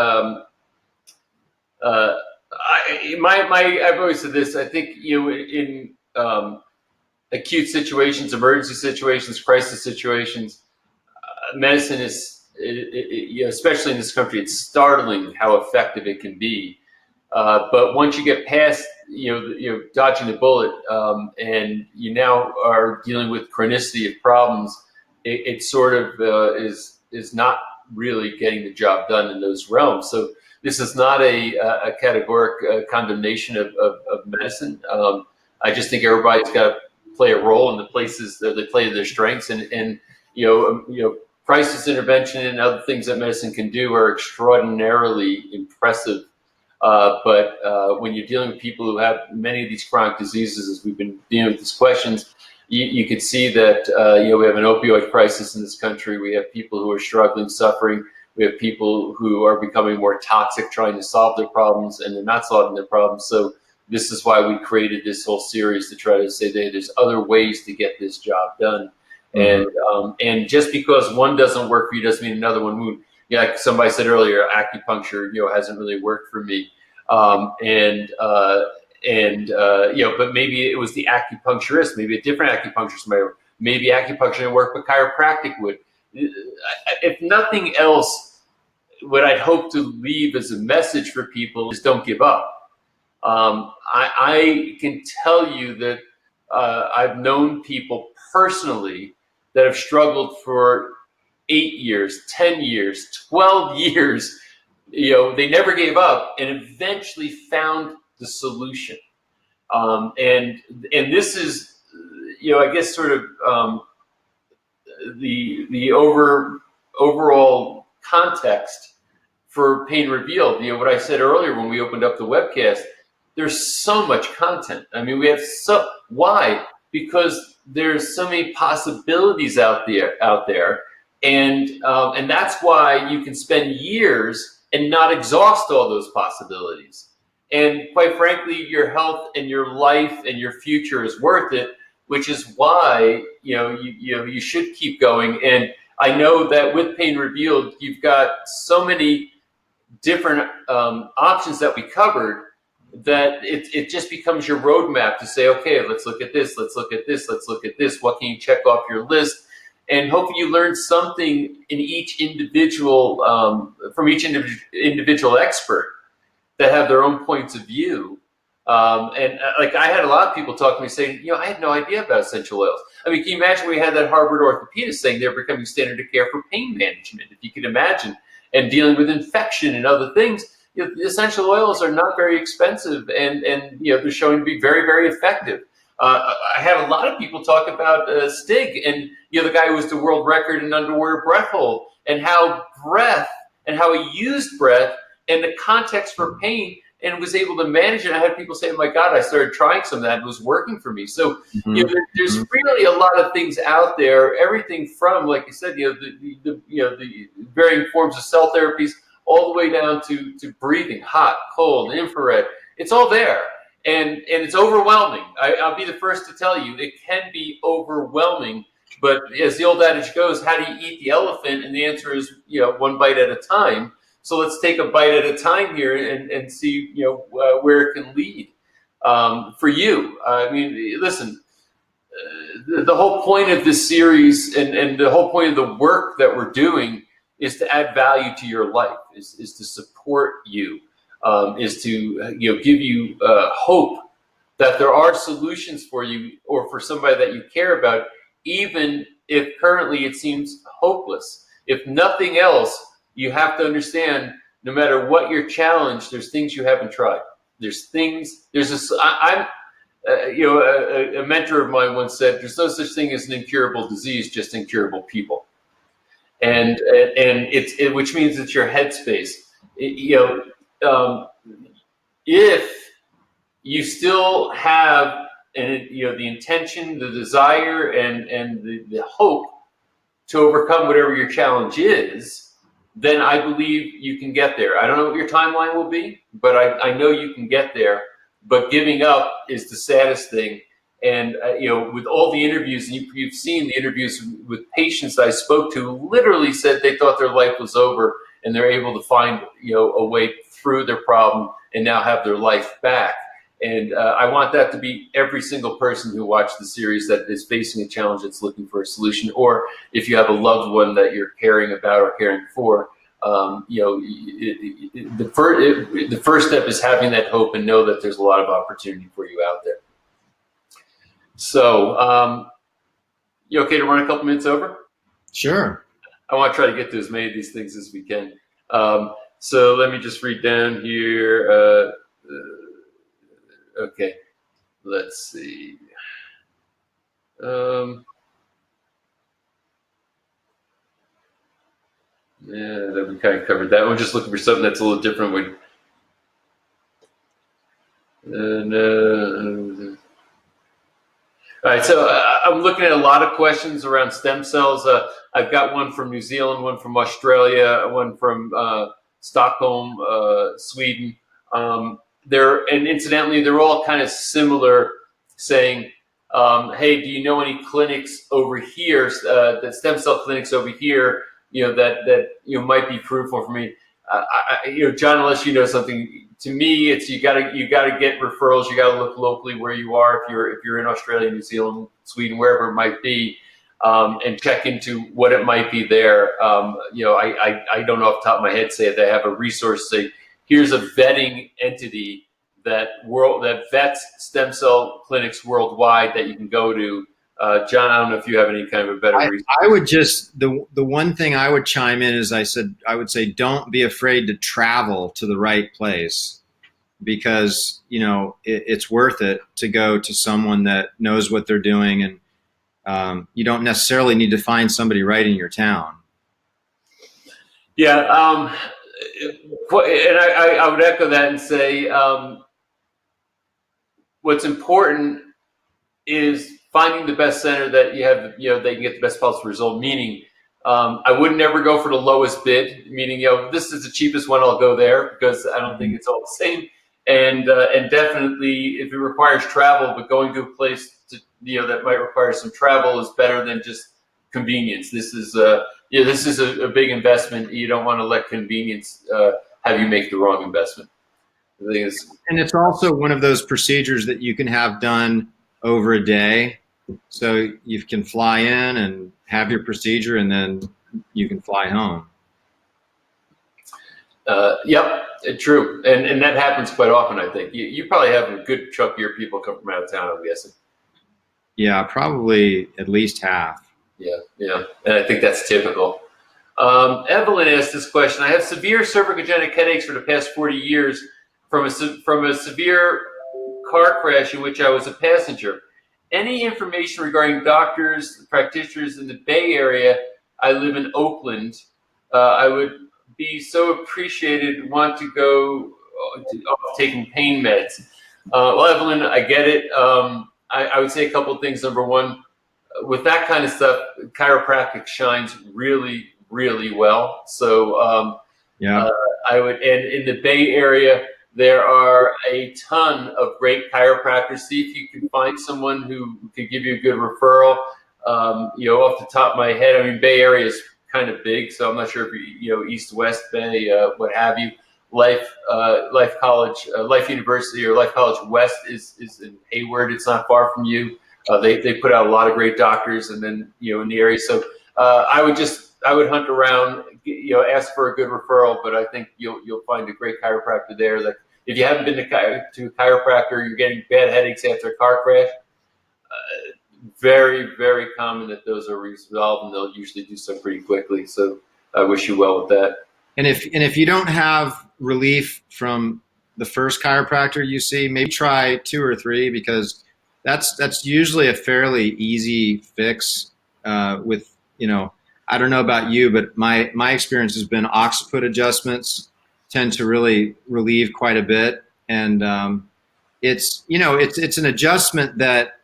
I've always said this. I think in acute situations, emergency situations, crisis situations, medicine is, especially in this country, it's startling how effective it can be. But once you get past, dodging the bullet, and you now are dealing with chronicity of problems, it sort of is not really getting the job done in those realms. So this is not a categoric condemnation of medicine. I just think everybody's got to play a role in the places that they play to their strengths, and crisis intervention and other things that medicine can do are extraordinarily impressive. But when you're dealing with people who have many of these chronic diseases, as we've been dealing with these questions, you could see that we have an opioid crisis in this country. We have people who are struggling, suffering. We have people who are becoming more toxic, trying to solve their problems, and they're not solving their problems. So this is why we created this whole series, to try to say that there's other ways to get this job done. And just because one doesn't work for you doesn't mean another one won't. Like somebody said earlier, acupuncture, hasn't really worked for me. But maybe it was the acupuncturist, maybe a different acupuncturist might work. Maybe acupuncture didn't work, but chiropractic would. If nothing else, what I'd hope to leave as a message for people is don't give up. I can tell you that I've known people personally that have struggled for 8 years, 10 years, 12 years. They never gave up and eventually found the solution. And this is, I guess sort of the overall context for Pain Revealed. What I said earlier when we opened up the webcast, there's so much content. I mean, why? Because there's so many possibilities out there. And that's why you can spend years and not exhaust all those possibilities. And quite frankly, your health and your life and your future is worth it, which is why you should keep going. And I know that with Pain Revealed, you've got so many different options that we covered, that it just becomes your roadmap to say, okay, let's look at this, let's look at this, let's look at this. What can you check off your list? And hopefully you learn something in each individual, from each individual expert that have their own points of view. Like I had a lot of people talk to me saying, I had no idea about essential oils. I mean, can you imagine we had that Harvard orthopedist saying they're becoming standard of care for pain management, if you could imagine, and dealing with infection and other things. The essential oils are not very expensive, and they're showing to be very, very effective. I had a lot of people talk about Stig, and the guy who was the world record in underwater breath hold, and how he used breath and the context for pain, and was able to manage it. I had people say, "Oh my God, I started trying some of that; it was working for me." So there's really a lot of things out there. Everything from, like you said, the varying forms of cell therapies, all the way down to breathing, hot, cold, infrared. It's all there. And it's overwhelming. I'll be the first to tell you, it can be overwhelming. But as the old adage goes, how do you eat the elephant? And the answer is, one bite at a time. So let's take a bite at a time here and see, where it can lead for you. I mean, listen, the whole point of this series and the whole point of the work that we're doing is to add value to your life, is to support you. Is to give you hope that there are solutions for you or for somebody that you care about, even if currently it seems hopeless. If nothing else, you have to understand, no matter what your challenge, there's things you haven't tried. a mentor of mine once said, "There's no such thing as an incurable disease, just incurable people," and which means it's your headspace. If you still have the intention, the desire, and the hope to overcome whatever your challenge is, then I believe you can get there. I don't know what your timeline will be, but I know you can get there. But giving up is the saddest thing. And with all the interviews, and you've seen the interviews with patients that I spoke to, who literally said they thought their life was over, and they're able to find a way through their problem and now have their life back. And I want that to be every single person who watched the series that is facing a challenge that's looking for a solution, or if you have a loved one that you're caring about or caring for. The first step is having that hope and know that there's a lot of opportunity for you out there. So, you okay to run a couple minutes over? Sure. I want to try to get to as many of these things as we can. So let me just read down here. Okay, let's see. Yeah, that we kind of covered that one. Just looking for something that's a little different. All right, so I'm looking at a lot of questions around stem cells. I've got one from New Zealand, one from Australia, one from Stockholm, Sweden. And incidentally, they're all kind of similar, saying, "Hey, do you know any clinics over here, that stem cell clinics over here, that might be fruitful for me?" John, unless you know something, to me, it's you gotta get referrals. You gotta look locally where you are. If you're in Australia, New Zealand, Sweden, wherever it might be, and check into what it might be there. I don't know off the top of my head say they have a resource. Say, here's a vetting entity that vets stem cell clinics worldwide that you can go to. John, I don't know if you have any kind of a better reason. I would just, the one thing I would chime in is I would say, don't be afraid to travel to the right place, because, it's worth it to go to someone that knows what they're doing, and you don't necessarily need to find somebody right in your town. Yeah. And I would echo that and say, what's important is finding the best center that you have, they can get the best possible result. Meaning, I would never go for the lowest bid. Meaning, this is the cheapest one, I'll go there, because I don't think it's all the same. And definitely, if it requires travel, but going to a place that might require some travel is better than just convenience. This is a big investment. You don't want to let convenience have you make the wrong investment. The thing is, and it's also one of those procedures that you can have done over a day. So you can fly in and have your procedure, and then you can fly home. Yep, true. And that happens quite often, I think. You probably have a good chunk of your people come from out of town, I'm guessing. Yeah, probably at least half. Yeah. And I think that's typical. Evelyn asked this question. I have severe cervicogenic headaches for the past 40 years from a severe car crash in which I was a passenger. Any information regarding doctors, practitioners in the Bay Area? I live in Oakland. I would be so appreciated. Want to go off taking pain meds. Well, Evelyn, I get it. I would say a couple of things. Number one, with that kind of stuff, chiropractic shines really, really well. So I would, and in the Bay Area, there are a ton of great chiropractors. See if you can find someone who could give you a good referral. Off the top of my head, I mean, Bay Area is kind of big, so I'm not sure if East, West Bay, what have you. Life College, Life University, or Life College West is in Hayward. It's not far from you. They put out a lot of great doctors, and then in the area. So I would hunt around, ask for a good referral. But I think you'll find a great chiropractor there. That if you haven't been to a chiropractor, you're getting bad headaches after a car crash. Very, very common that those are resolved, and they'll usually do so pretty quickly. So I wish you well with that. And if you don't have relief from the first chiropractor you see, maybe try 2 or 3, because that's usually a fairly easy fix. With I don't know about you, but my experience has been occiput adjustments tend to really relieve quite a bit, and it's an adjustment that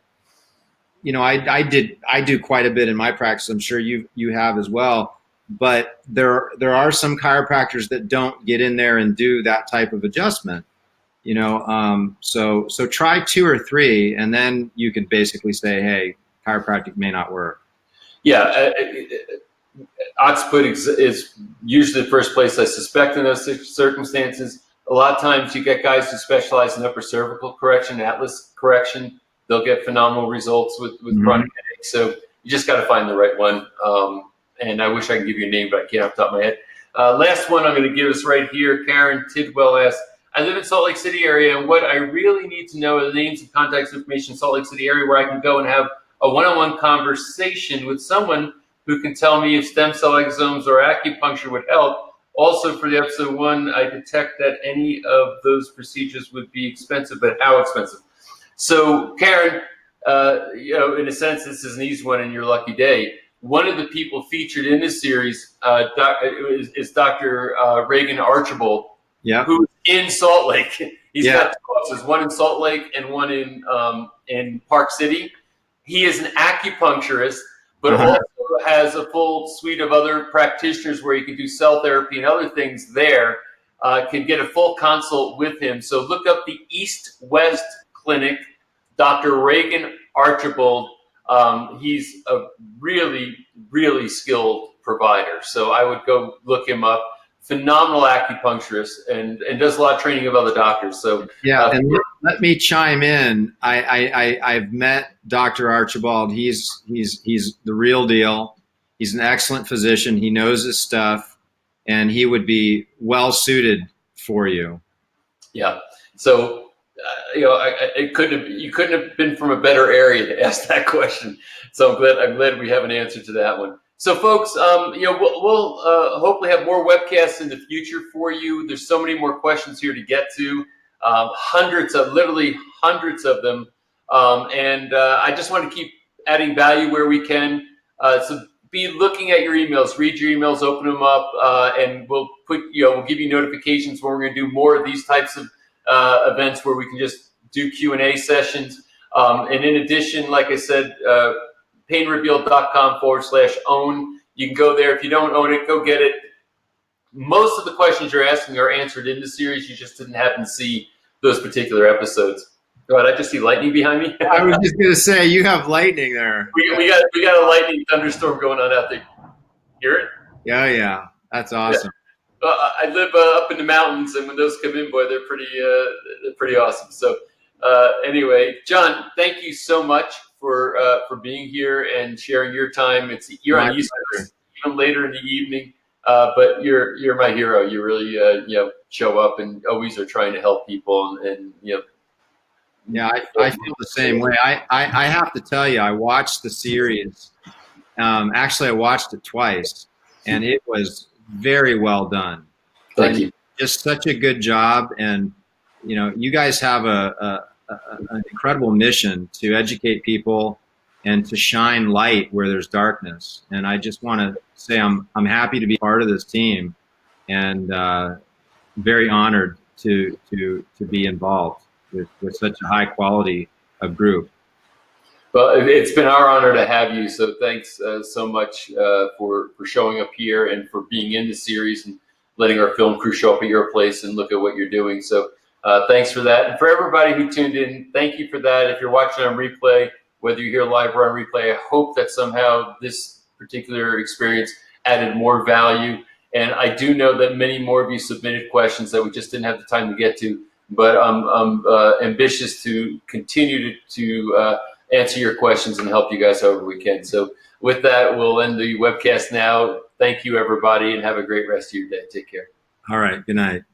I do quite a bit in my practice. I'm sure you have as well. But there are some chiropractors that don't get in there and do that type of adjustment. So try 2 or 3, and then you could basically say, hey, chiropractic may not work. Yeah, occiput is usually the first place I suspect in those circumstances. A lot of times you get guys who specialize in upper cervical correction, atlas correction. They'll get phenomenal results with chronic headaches. So you just got to find the right one. And I wish I could give you a name, but I can't off the top of my head. Last one I'm going to give us right here. Karen Tidwell asks, I live in Salt Lake City area, and what I really need to know are the names and contact information in Salt Lake City area where I can go and have a one-on-one conversation with someone who can tell me if stem cell exomes or acupuncture would help. Also, for the episode 1, I detect that any of those procedures would be expensive, but how expensive? So, Karen, in a sense, this is an easy one in your lucky day. One of the people featured in this series is Dr. Reagan Archibald, who's in Salt Lake. He's got 2 offices, one in Salt Lake and one in Park City. He is an acupuncturist, but also has a full suite of other practitioners where you can do cell therapy and other things there. Can get a full consult with him. So look up the East West Clinic, Dr. Reagan Archibald. He's a really, really skilled provider. So I would go look him up. Phenomenal acupuncturist and does a lot of training of other doctors. So and let me chime in. I've met Dr. Archibald. He's the real deal. He's an excellent physician. He knows his stuff, and he would be well suited for you. Yeah. So you couldn't have been from a better area to ask that question. So I'm glad we have an answer to that one. So, folks, we'll hopefully have more webcasts in the future for you. There's so many more questions here to get to, literally hundreds of them, and I just want to keep adding value where we can. So, be looking at your emails, read your emails, open them up, and we'll give you notifications when we're going to do more of these types of events where we can just do Q&A sessions. And in addition, like I said, painrevealed.com/own. You can go there. If you don't own it, go get it. Most of the questions you're asking are answered in the series. You just didn't happen to see those particular episodes. God, I just see lightning behind me. I was just going to say, you have lightning there. We got a lightning thunderstorm going on out there. Hear it? Yeah. That's awesome. Yeah. I live up in the mountains, and when those come in, boy, they're pretty awesome. So anyway, John, thank you so much for being here and sharing your time. You're on East Coast, even later in the evening, but you're my hero. You really show up and always are trying to help people and. Yeah, I feel the same way. I have to tell you, I watched the series. Actually, I watched it twice, and it was very well done. Thank you. Just such a good job, and you guys have an incredible mission to educate people and to shine light where there's darkness. And I just want to say I'm happy to be part of this team, and very honored to be involved with such a high quality of group. Well, it's been our honor to have you. So thanks so much for showing up here and for being in the series and letting our film crew show up at your place and look at what you're doing. So thanks for that. And for everybody who tuned in, thank you for that. If you're watching on replay, whether you're here live or on replay, I hope that somehow this particular experience added more value. And I do know that many more of you submitted questions that we just didn't have the time to get to. But I'm ambitious to continue to answer your questions and help you guys however we can. So with that, we'll end the webcast now. Thank you, everybody, and have a great rest of your day. Take care. All right. Good night.